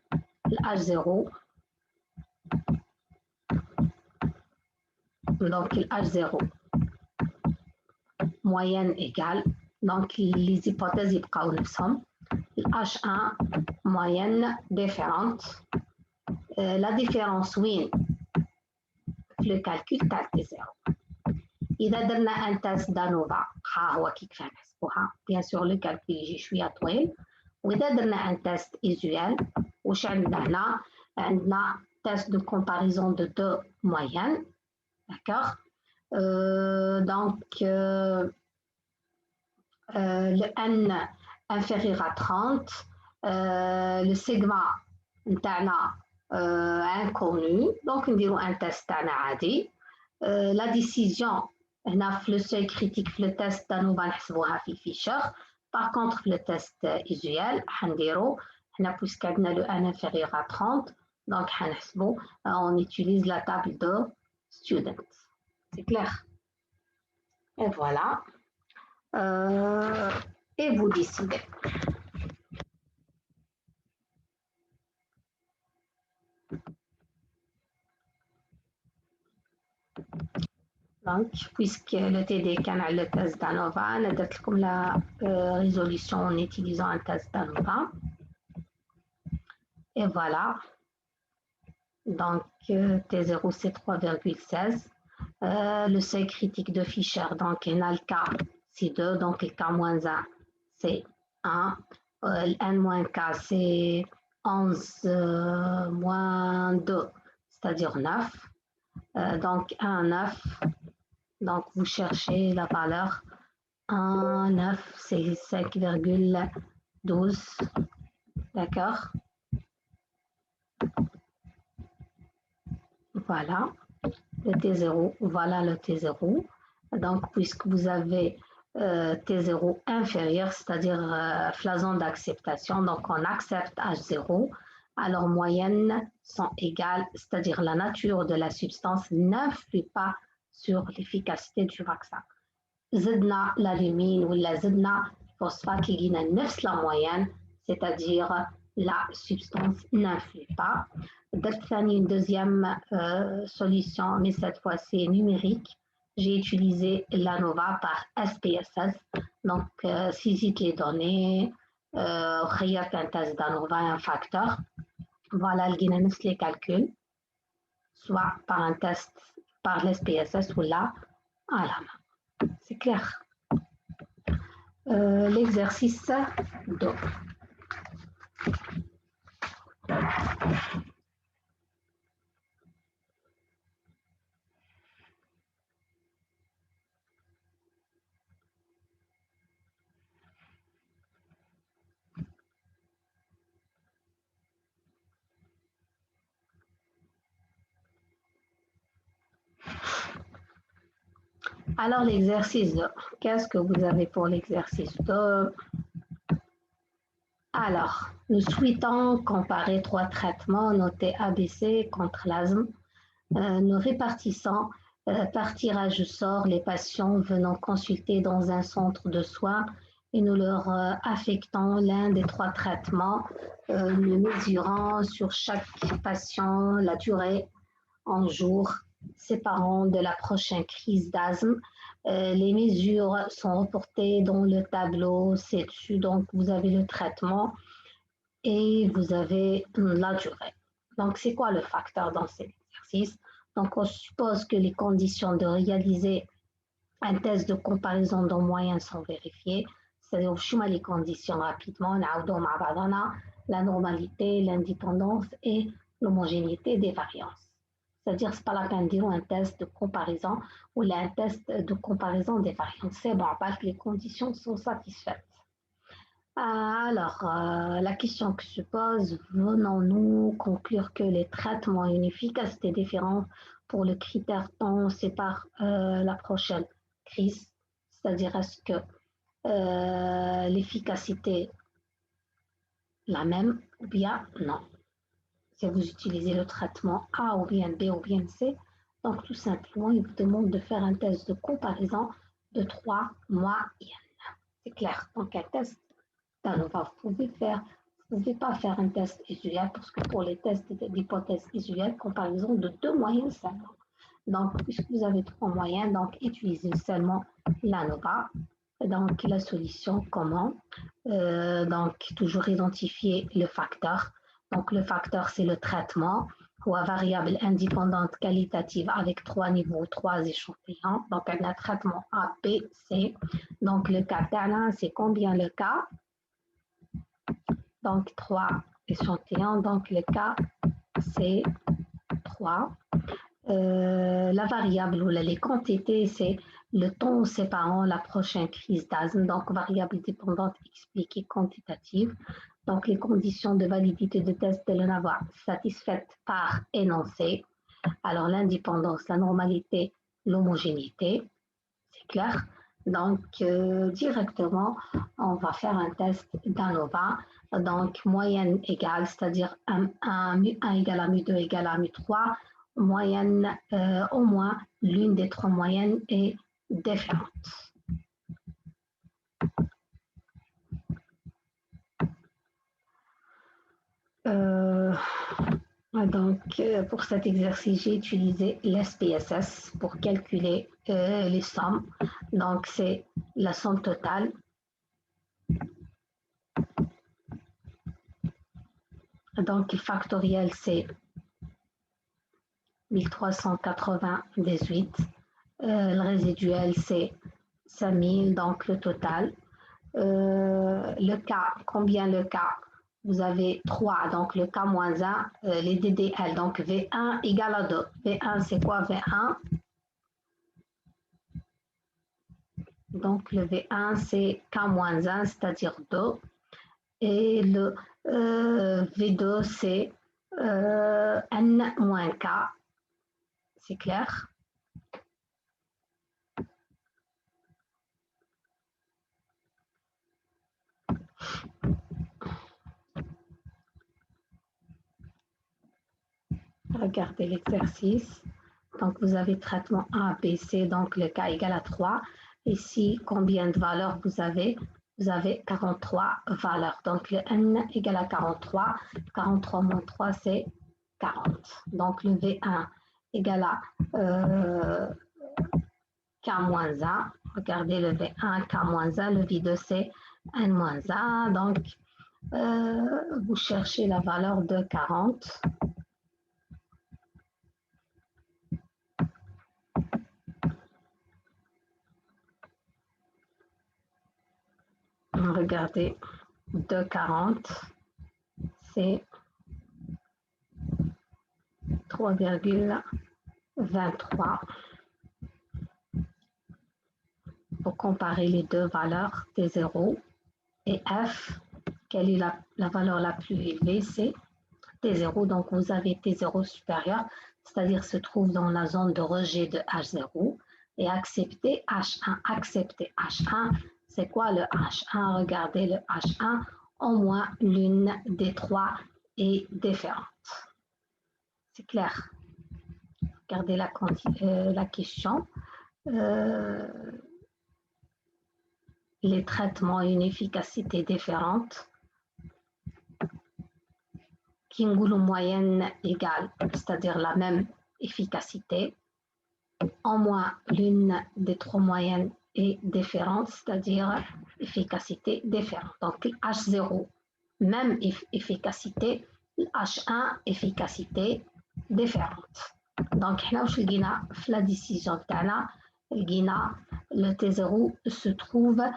ال H0 donc le H0 moyenne égale, donc les hypothèses يبقاو نفسهم, le H1 moyenne différente, la différence وين في le calcul تاع T0. إذا درنا un test d'ANOVA ها هو كيف نحسبوها, bien sûr le calcul يجي شوية طويل, وإذا درنا un test usuel واش عندنا هنا, عندنا test de comparaison de 2 moyennes. D'accord, donc le n inférieur à 30, le sigma inconnu, donc on dit un test عادي. La décision, on a le seuil critique, le test d'ANOVA نحسبوها في Fisher. Par contre, le test usuel, puisqu'on a le n inférieur à 30, donc on utilise la table de student. C'est clair. Et voilà. Et vous décidez. Donc, puisque le TD canal le test d'ANOVA, on a donné la résolution en utilisant un test d'ANOVA. Et voilà. Donc, T0 c'est 3,16. Le seuil critique de Fisher, donc on a le K, c'est 2, donc le K-1 c'est 1, le N-K c'est 11 moins 2, c'est-à-dire 9, donc 1, 9, donc vous cherchez la valeur 1, 9, c'est 5,12, d'accord, voilà. Le T0, voilà le T0. Donc, puisque vous avez T0 inférieur, c'est-à-dire la zone d'acceptation, donc on accepte H0, alors moyennes sont égales, c'est-à-dire la nature de la substance n'influe pas sur l'efficacité du vaccin. زدنا l'alumine ou la زدنا phosphate qui gagne la moyenne, c'est-à-dire la substance n'influe pas. Une deuxième solution, mais cette fois-ci numérique. J'ai utilisé l'ANOVA par SPSS. Donc, saisit les données, خيرت un test d'ANOVA et un facteur. Voilà, les calculs, soit par un test par l'SPSS ou là à la main. C'est clair. L'exercice 2. Alors, l'exercice 2, qu'est-ce que vous avez pour l'exercice 2? Alors, nous souhaitons comparer 3 traitements notés ABC contre l'asthme nous répartissons par tirage au sort les patients venant consulter dans un centre de soins et nous leur affectons l'un des trois traitements, nous mesurant sur chaque patient la durée en jours séparant de la prochaine crise d'asthme. Les mesures sont reportées dans le tableau ci-dessus, donc vous avez le traitement et vous avez la durée. Donc, c'est quoi le facteur dans cet exercice? Donc, on suppose que les conditions de réaliser un test de comparaison de moyens sont vérifiées. C'est-à-dire, les conditions rapidement, la normalité, l'indépendance et l'homogénéité des variances. C'est-à-dire, ce n'est pas la peine de dire un test de comparaison ou un test de comparaison des variances. C'est bon, parce que les conditions sont satisfaites. Alors, la question que se pose, venons-nous conclure que les traitements ont une efficacité différente pour le critère temps sépare la prochaine crise, c'est-à-dire est-ce que l'efficacité la même ou bien non. Si vous utilisez le traitement A ou bien B ou bien C, donc tout simplement, il vous demande de faire un test de comparaison de 3 moyennes. C'est clair, donc un test d'ANOVA, vous ne pouvez pas faire un test usuel parce que pour les tests d'hypothèse usuelle, comparaison de 2 moyennes seulement. Donc, puisque vous avez 3 moyennes, donc utilisez seulement l'ANOVA. Donc, la solution, comment? Donc, toujours identifier le facteur. Donc, le facteur, c'est le traitement ou à variable indépendante qualitative avec 3 niveaux, 3 échantillons. Donc, on a traitement A, B, C. Donc, le cas d'Alain, c'est combien le cas? Donc, 3 échantillons. Donc, le cas, c'est 3. La variable ou les quantités, c'est le temps séparant la prochaine crise d'asthme. Donc, variable dépendante expliquée quantitative. Donc, les conditions de validité de test de l'ENAVA satisfaites par énoncé. Alors, l'indépendance, la normalité, l'homogénéité. C'est clair? Donc, directement, on va faire un test d'ANOVA. Donc, moyenne égale, c'est-à-dire 1 égale à mu2 égale à mu3. Moyenne, au moins, l'une des trois moyennes est différente. Donc, pour cet exercice, j'ai utilisé l'SPSS pour calculer les sommes. Donc, c'est la somme totale. Donc, le factoriel, c'est 1398. Le résiduel, c'est 5000, donc le total. Le cas, combien le cas? Vous avez 3, donc le K moins 1, les DDL, donc V1 égale à 2. V1, c'est quoi V1? Donc le V1, c'est K moins 1, c'est-à-dire 2. Et le V2, c'est N moins K. C'est clair? Regardez l'exercice. Donc, vous avez traitement A, B, C, donc le K égale à 3. Ici, combien de valeurs vous avez? Vous avez 43 valeurs. Donc, le N égale à 43. 43 moins 3, c'est 40. Donc, le V1 égale à K moins 1. Regardez le V1, K moins 1. Le V2, c'est N moins 1. Donc, vous cherchez la valeur de 40. Regardez, 2,40, c'est 3,23. Pour comparer les deux valeurs, T0 et F, quelle est la valeur la plus élevée? C'est T0. Donc, vous avez T0 supérieur, c'est-à-dire se trouve dans la zone de rejet de H0 et accepter H1. Accepter H1, c'est quoi le H1? Regardez le H1, au moins l'une des trois est différente. C'est clair. Regardez la question. Les traitements ont une efficacité différente. Qui une moyenne égale, c'est-à-dire la même efficacité. En moins, l'une des trois moyennes est différente, c'est-à-dire efficacité différente. Donc, H0, même efficacité, H1, efficacité différente. Donc, la décision le T0 se trouve dans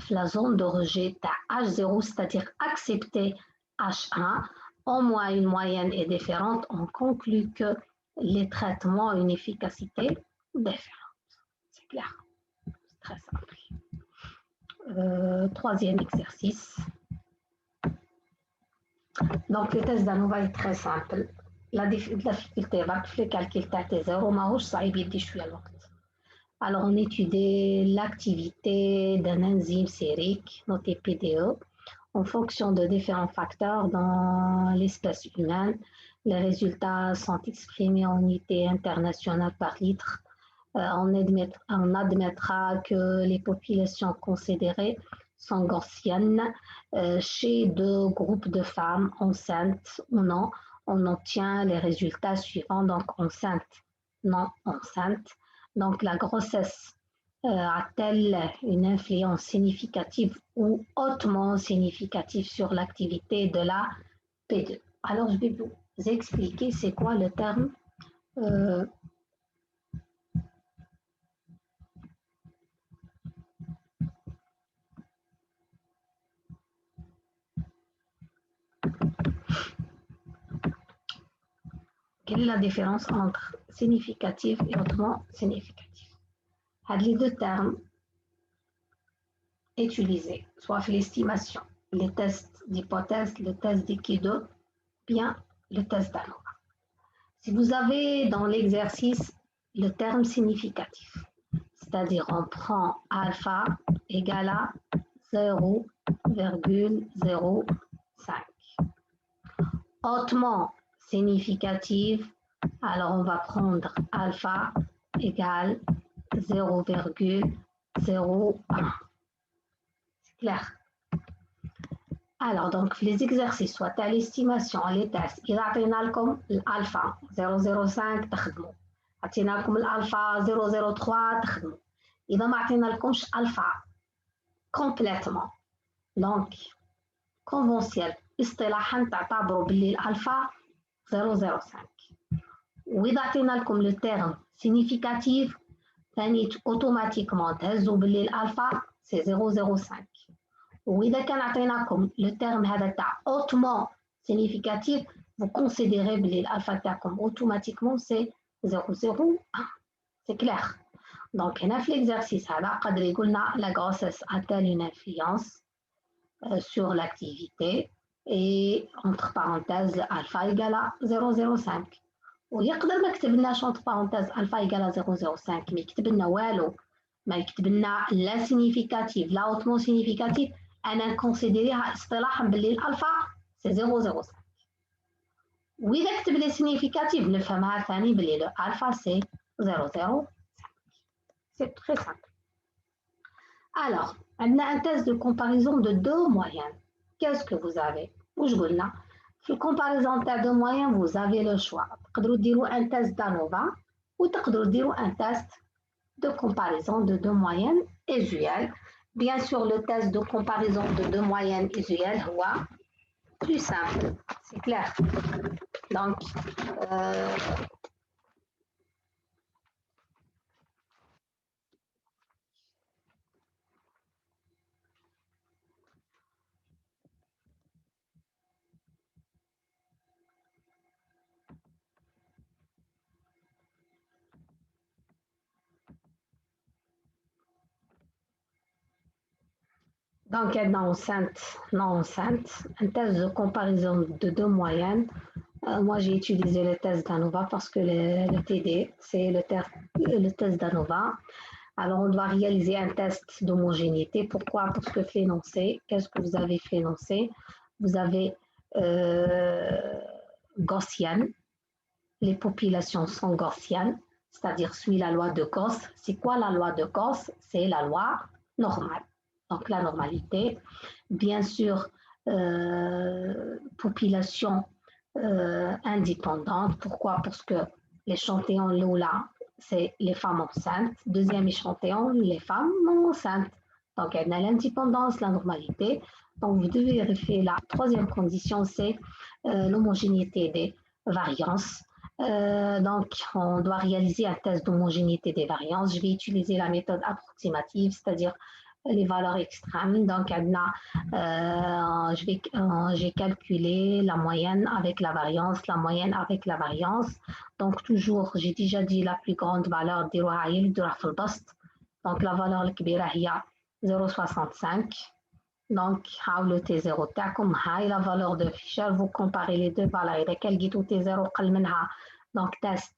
la zone de rejet H0, c'est-à-dire accepter H1, au moins une moyenne est différente. On conclut que les traitements ont une efficacité différente. C'est clair, c'est très simple. Troisième exercice. Donc, le test d'ANOVA est très simple. La difficulté va le calcul T0, ماهوش صعيب يدي شوية الوقت. Alors, on étudie l'activité d'un enzyme sérique, noté PDE, en fonction de différents facteurs dans l'espèce humaine. Les résultats sont exprimés en unités internationales par litre. On admettra que les populations considérées sont gaussiennes. Chez deux groupes de femmes enceintes ou non, on obtient les résultats suivants. Donc, enceinte, non enceinte. Donc, la grossesse a-t-elle une influence significative ou hautement significative sur l'activité de la P2? Alors, je vais vous expliquer c'est quoi le terme quelle est la différence entre significatif et hautement significatif? Les deux termes utilisés, soit l'estimation, les tests d'hypothèse, le test d'équilibre, bien le test d'ANOVA. Si vous avez dans l'exercice le terme significatif, c'est-à-dire on prend alpha égale à 0,05. Hautement significative, alors on va prendre alpha égale 0,01. C'est clair? Alors, donc, les exercices, soit à l'estimation, les tests, il a l'alpha 0,05 تخدموا. عطينا لكم الالفا 0,03 تخدموا. إذا ما عطينا لكمش الفا complètement. Donc, conventionnel, اصطلاحا تعتبروا باللي الالفا 0,05. وإذا عطينا لكم le terme significatif, ثاني automatiquement تهزوا باللي الالفا c'est 0,05. وإذا كان عطيناكم le terme هذا تاع hautement significatif, vous considérez باللي الالفا تاعكم automatiquement c'est 0,01. C'est clair. Donc, هنا في l'exercice هذا قدر يقولنا la grossesse a-t-elle une influence sur l'activité et entre parenthèses alpha égale à 0,05. ويقدر ما يكتب لناش entre parenthèses alpha égale à 0,05 ما يكتب لنا والو ما يكتب لنا لا significatif لا hautement significatif أنا نكونسيديريها اصطلاحا باللي الألفا سي 0,05 وإذا كتب لي significatif نفهمها ثاني باللي الألفا سي 0,05. C'est très simple. Alors, on a un test de comparaison de deux moyennes. Qu'est-ce que vous avez? وش قلنا؟ في comparaison de deux moyennes, vous avez le choix. تقدروا ديروا un test d'ANOVA ou تقدروا ديروا un test de comparaison de deux moyennes usuelles. Bien sûr, le test de comparaison de deux moyennes usuelles est plus simple, c'est clair. Donc, donc, non enceinte, un test de comparaison de deux moyennes. Moi, j'ai utilisé le test d'ANOVA parce que le TD, c'est le test d'ANOVA. Alors, on doit réaliser un test d'homogénéité. Pourquoi? Parce que l'énoncé, qu'est-ce que vous avez fait énoncer? Vous avez gaussienne, les populations sont gaussiennes, c'est-à-dire suit la loi de Gauss. C'est quoi la loi de Gauss? C'est la loi normale. Donc la normalité, bien sûr, population indépendante. Pourquoi? Parce que l'échantillon là, c'est les femmes enceintes. Deuxième échantillon, les femmes non enceintes. Donc, elle a l'indépendance, la normalité. Donc, vous devez vérifier la troisième condition, c'est l'homogénéité des variances. Donc, on doit réaliser un test d'homogénéité des variances. Je vais utiliser la méthode approximative, c'est-à-dire les valeurs extrêmes. Donc, j'ai calculé la moyenne avec la variance, la moyenne avec la variance. Donc, toujours, j'ai déjà dit la plus grande valeur de donc la valeur le كبيرة هي 0,65. Donc, le T0 تاعكم هاي la valeur de Fisher. Vous comparez les deux valeurs. إذا كان لقيتو T0 قل منها donc test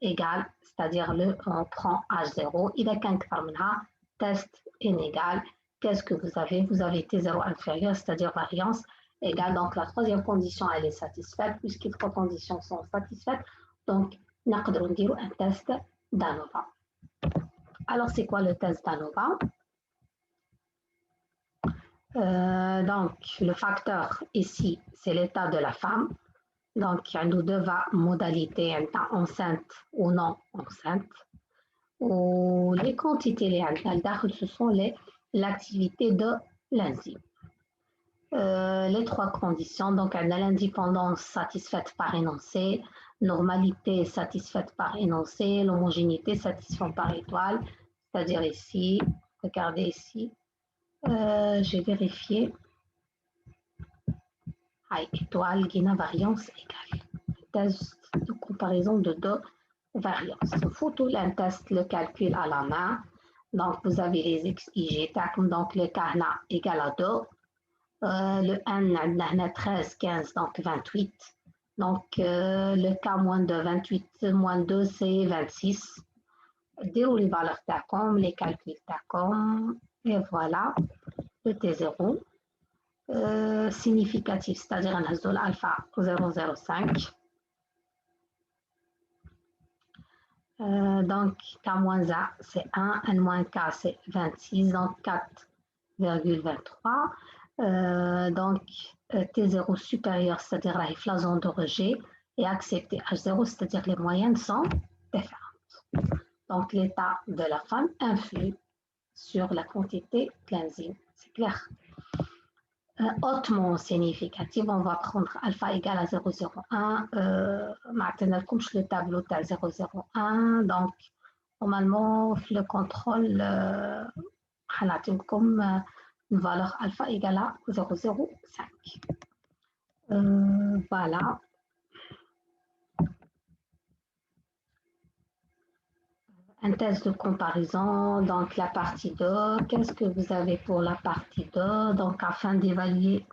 égal, c'est-à-dire on prend H0. إذا كان أكثر منها test inégal. Qu'est-ce que vous avez? Vous avez T0 inférieur, c'est-à-dire variance égale. Donc, la troisième condition, elle est satisfaite, puisque les trois conditions sont satisfaites. Donc, نقدروا نديروا un test d'ANOVA. Alors, c'est quoi le test d'ANOVA? Donc, le facteur ici, c'est l'état de la femme. Donc, il y a deux modalités, enceinte ou non enceinte. Ou les quantités, ce sont l'activité de l'enzyme. Les trois conditions, donc on a l'indépendance satisfaite par énoncé, normalité satisfaite par énoncé, l'homogénéité satisfaite par étoile, c'est-à-dire ici, regardez ici, j'ai vérifié, étoile, guina, variance égale. Test de comparaison de deux variances. Il faut tout un test, le calcul à la main. Donc, vous avez les XIG, donc le KNA égale à 2. Le N, on a 13, 15, donc 28. Donc, le K moins de 28, moins 2, c'est 26. Déroule les valeurs TACOM, les calculs TACOM, et voilà, le T0. Significatif, c'est-à-dire un hasdol alpha 0,05. Donc, K-A, c'est 1, N-K, c'est 26, donc 4,23. Donc, T0 supérieur, c'est-à-dire la zone de rejet, et accepté H0, c'est-à-dire les moyennes sont différentes. Donc, l'état de la femme influe sur la quantité de l'enzyme. C'est clair. Hautement significatif, on va prendre alpha égale à 0,01. Maintenant, le tableau de 0,01. Donc, normalement, le contrôle, comme une valeur alpha égale à 0,05. Voilà. Un test de comparaison, donc la partie 2, qu'est-ce que vous avez pour la partie 2? Donc, afin d'évaluer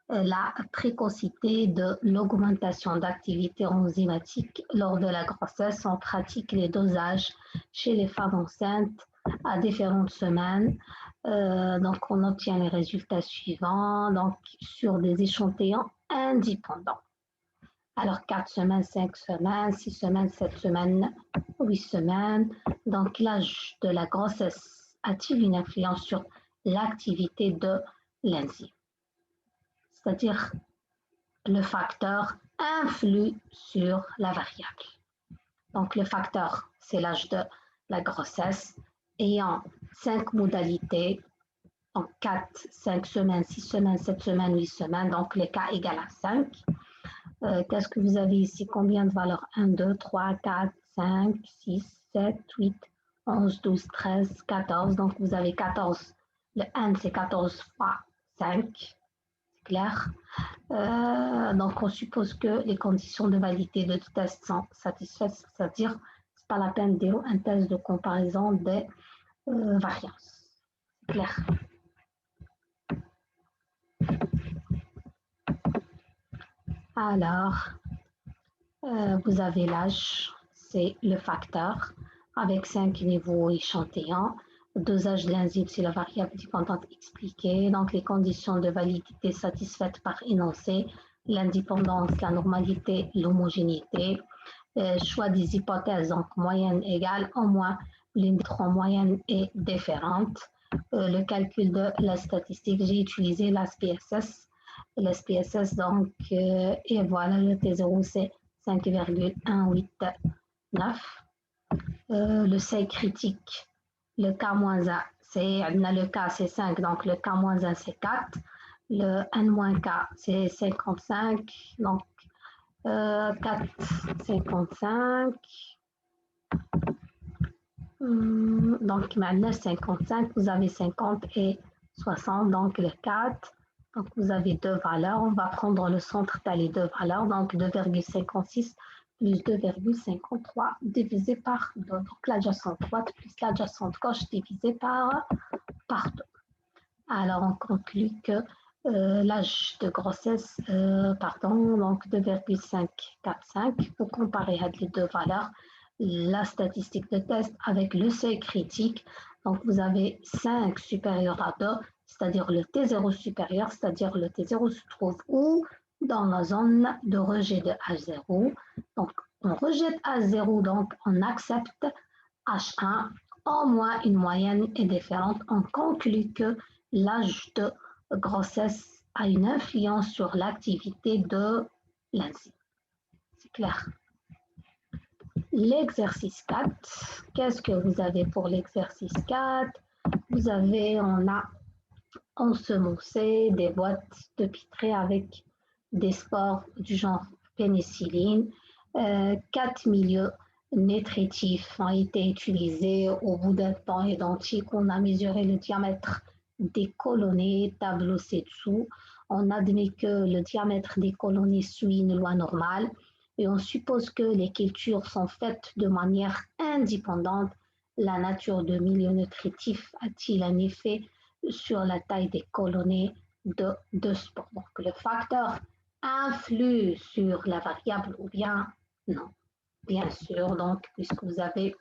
la précocité de l'augmentation d'activité enzymatique lors de la grossesse, on pratique les dosages chez les femmes enceintes à différentes semaines. Donc, on obtient les résultats suivants donc, sur des échantillons indépendants. Alors, 4 semaines, 5 semaines, 6 semaines, 7 semaines, 8 semaines. Donc, l'âge de la grossesse a-t-il une influence sur l'activité de l'enzyme? C'est-à-dire, le facteur influe sur la variable. Donc, le facteur, c'est l'âge de la grossesse, ayant 5 modalités, en 4, 5 semaines, 6 semaines, 7 semaines, 8 semaines, donc les cas égale à 5. Qu'est-ce que vous avez ici? Combien de valeurs? 1, 2, 3, 4, 5, 6, 7, 8, 11, 12, 13, 14. Donc, vous avez 14. Le N, c'est 14 fois 5. C'est clair. Donc, on suppose que les conditions de validité de tout test sont satisfaites. C'est-à-dire, ce n'est pas la peine de faire un test de comparaison des variances. C'est clair. Alors, vous avez l'âge, c'est le facteur, avec 5 niveaux échantillons. Le dosage de l'enzyme, c'est la variable dépendante expliquée. Donc, les conditions de validité satisfaites par énoncé, l'indépendance, la normalité, l'homogénéité. choix des hypothèses, donc moyenne égale, au moins l'une des trois moyennes est différente. Le calcul de la statistique, j'ai utilisé la SPSS. La SPSS, donc, et voilà, le T0, c'est 5,189. Le seuil critique, le K-1, c'est, le K, c'est 5, donc le K-1, c'est 4. Le N-K, c'est 55, donc 4, 55. Donc, maintenant, 55, vous avez 50 et 60, donc le 4. Donc, vous avez deux valeurs. On va prendre le centre dans les deux valeurs, donc 2,56 plus 2,53 divisé par 2. Donc, l'adjacente droite plus l'adjacente gauche divisé par 2. Alors, on conclut que l'âge de grossesse, donc 2,545, pour comparer les deux valeurs, la statistique de test avec le seuil critique. Donc, vous avez 5 supérieur à 2, c'est-à-dire le T0 supérieur, c'est-à-dire le T0 se trouve où? Dans la zone de rejet de H0. Donc, on rejette H0, donc on accepte H1, au moins une moyenne est différente. On conclut que l'âge de grossesse a une influence sur l'activité de l'enzyme. C'est clair. L'exercice 4, qu'est-ce que vous avez pour l'exercice 4? Vous avez, on a ensemencé des boîtes de pitrés avec des spores du genre pénicilline. 4 milieux nutritifs ont été utilisés. Au bout d'un temps identique, on a mesuré le diamètre des colonies, tableau ci-dessous. On admet que le diamètre des colonies suit une loi normale et on suppose que les cultures sont faites de manière indépendante. La nature de milieu nutritif a-t-il un effet sur la taille des colonies de sport? Donc, le facteur influe sur la variable ou bien non? Bien sûr, donc, puisque vous avez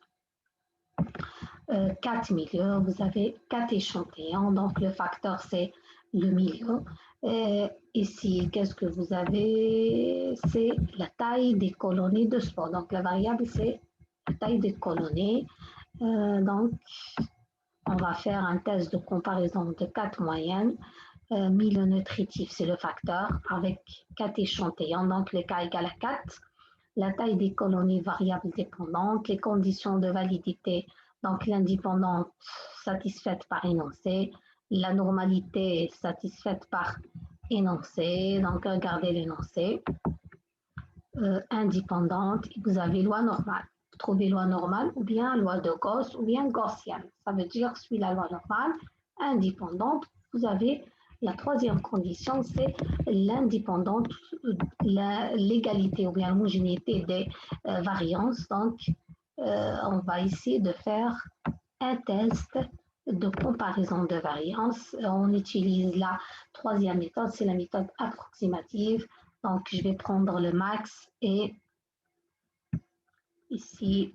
4 milieux, vous avez 4 échantillons, donc le facteur c'est le milieu. Et ici, qu'est-ce que vous avez? C'est la taille des colonies de sport. Donc la variable c'est la taille des colonies. Donc on va faire un test de comparaison de 4 moyennes. Milieu nutritif, c'est le facteur avec 4 échantillons, donc le K égale à 4. La taille des colonies variable dépendante, les conditions de validité, donc l'indépendante satisfaite par énoncé, la normalité satisfaite par énoncé, donc regardez l'énoncé, indépendante, vous avez loi normale. Vous trouvez loi normale ou bien loi de Gauss ou bien gaussienne. Ça veut dire suit la loi normale, indépendante, vous avez la troisième condition, c'est l'indépendance, l'égalité ou bien l'homogénéité des variances. Donc, on va essayer de faire un test de comparaison de variances. On utilise la troisième méthode, c'est la méthode approximative. Donc, je vais prendre le max et ici,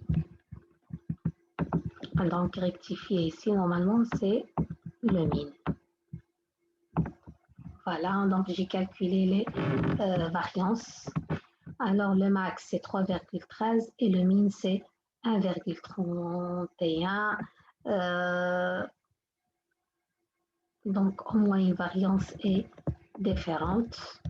donc rectifier ici, normalement, c'est le min. Voilà, donc j'ai calculé les variances. Alors le max c'est 3,13 et le min c'est 1,31. Donc au moins une variance est différente.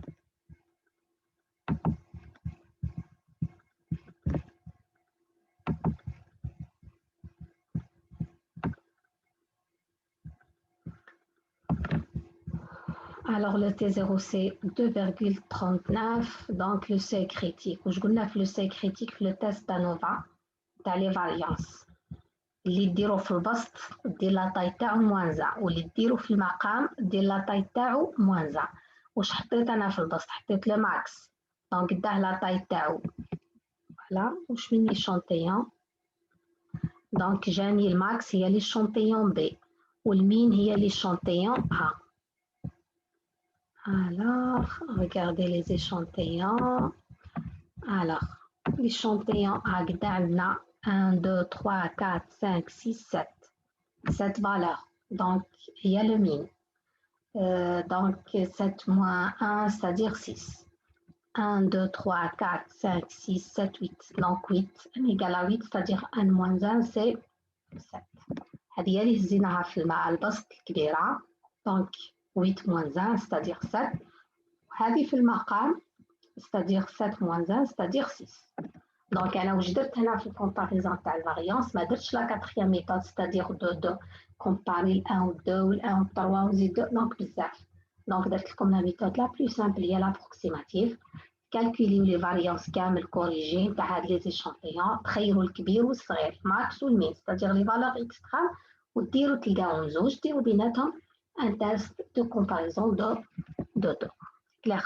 Alors le T0 c'est 2,39, donc le seuil critique. Je vous le seuil critique, le test d'ANOVA, dans les variances. اللي يديروا في البسط دير لا طاي تاعو موانزا واللي يديروا في المقام دير لا طاي تاعو موانزا. واش حطيت انا في البسط؟ حطيت لو ماكس دونك داه لا طاي تاعو فوالا. واش من ليشونتيون؟ دونك جاني الماكس هي ليشونتيون بي والمين هي ليشونتيون ا. Alors, regardez les échantillons. Alors, l'échantillon A قدامنا 1, 2, 3, 4, 5, 6, 7. 7 valeurs. Donc, il y a le min. Donc, 7 moins 1, c'est-à-dire 6. 1, 2, 3, 4, 5, 6, 7, 8. Donc 8 égale à 8, c'est-à-dire 1 moins 1, c'est 7. هذه هي اللي هزيناها في البسط الكبيرة. Donc 8 moins 1, c'est-à-dire 7. وهذه في المقام, c'est-à-dire 7 moins 1, c'est-à-dire 6. Donc أنا واش درت هنا في الكومباريزون تاع الفاريانس, ما درتش لا كاتريام ميثود, c'est-à-dire de comparer ال 1 و 2 و ال 1 و 3 وزيد 2, donc بزاف. Donc درت لكم la méthode la plus simple هي l'approximative. كالكوليو لي فاريانس كامل كوريجي نتاع هاد لي زيشانتيون, تخيروا الكبير والصغير, ماكس والمين, c'est-à-dire لي فالور اكستريم, وديروا تلقاوهم زوج, ديروا بيناتهم ان تيست دو كومباريزون دو دو. كلير.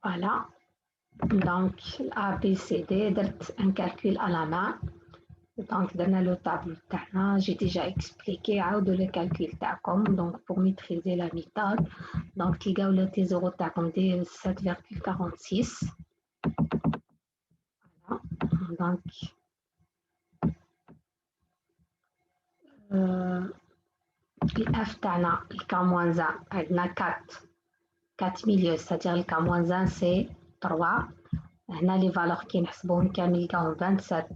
Voilà, donc ABCD, un calcul à la main. Donc, dans le tableau, j'ai déjà expliqué le calcul. Donc, pour maîtriser la méthode, donc, il y a le T0 de 7,46. Voilà. Donc, le F, le K-1, il y a 4 milieux, c'est-à-dire le K-1, c'est 3. هنا les valeurs qui نحسبوهم كامل يلقاهم 27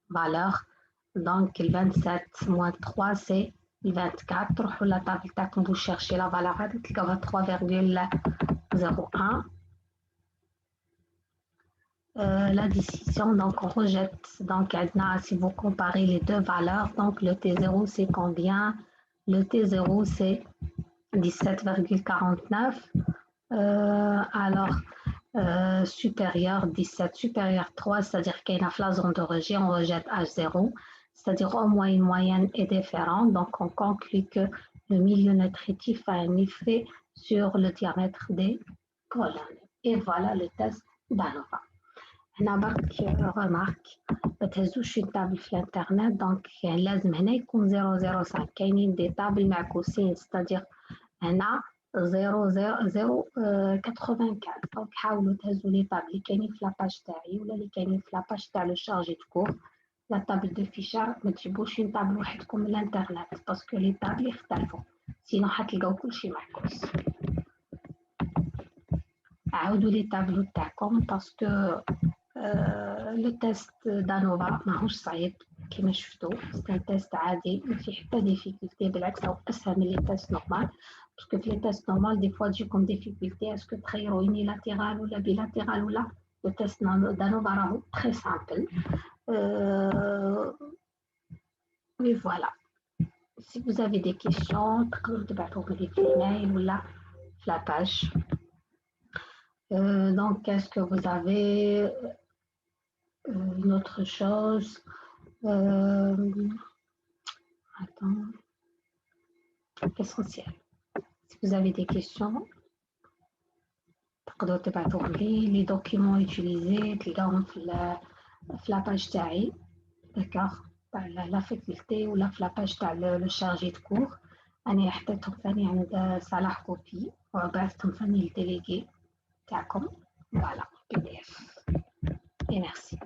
valeurs. Donc le 27 moins 3 c'est 24. تروحوا la table تاعكم vous cherchez la valeur هذه تلقاوها 3,01. La décision, donc on rejette. Donc si vous comparez les deux valeurs, donc le T0 c'est combien? Le T0 c'est 17,49. Alors supérieur 17, supérieur 3, c'est-à-dire qu'il y a une zone de rejet, on rejette H0, c'est-à-dire au moins une moyenne est différente, donc on conclut que le milieu nutritif a un effet sur le diamètre des colonnes. Et voilà le test d'ANOVA. On a remarque, بتهزوش une table في l'internet, donc لازم هنا يكون 0,05. كاينين des tables معكوسين, c'est-à-dire هنا 0,084. Donc حاولوا تهزوا لي طابل اللي كاينين في لاباج تاعي ولا اللي كاينين في لاباج تاع لو شارجي دو كور. لا طابل دو فيشار ما تجيبوش une طابل وحدكم من الانترنت, باسكو لي طابل يختلفوا, سينو حتلقاو كلشي معكوس. عاودوا لي طابلو تاعكم باسكو لو تيست دانوفا ماهوش صعيب كيما شفتوا, سي ان تيست عادي ما فيه حتى ديفيكولتي, بالعكس هو اسهل من لي تيست نورمال. Parce que les tests normaux, des fois, j'ai comme difficulté. Est-ce que très unilatéral ou la bilatéral ou là? Le test d'ANOVA est très simple. Et voilà. Si vous avez des questions, vous pouvez mail ou là, la page. Donc, est-ce que vous avez une autre chose? Attends. Essentiel. Si vous avez des questions, les documents utilisés, la page تاعي, d'accord, la faculté ou la page تاع le chargé de cours. أنا حطيتهم ثاني عند صلاح كوبي وبعثتهم ثاني للديليغي تاعكم. Voilà, PDF. Et merci.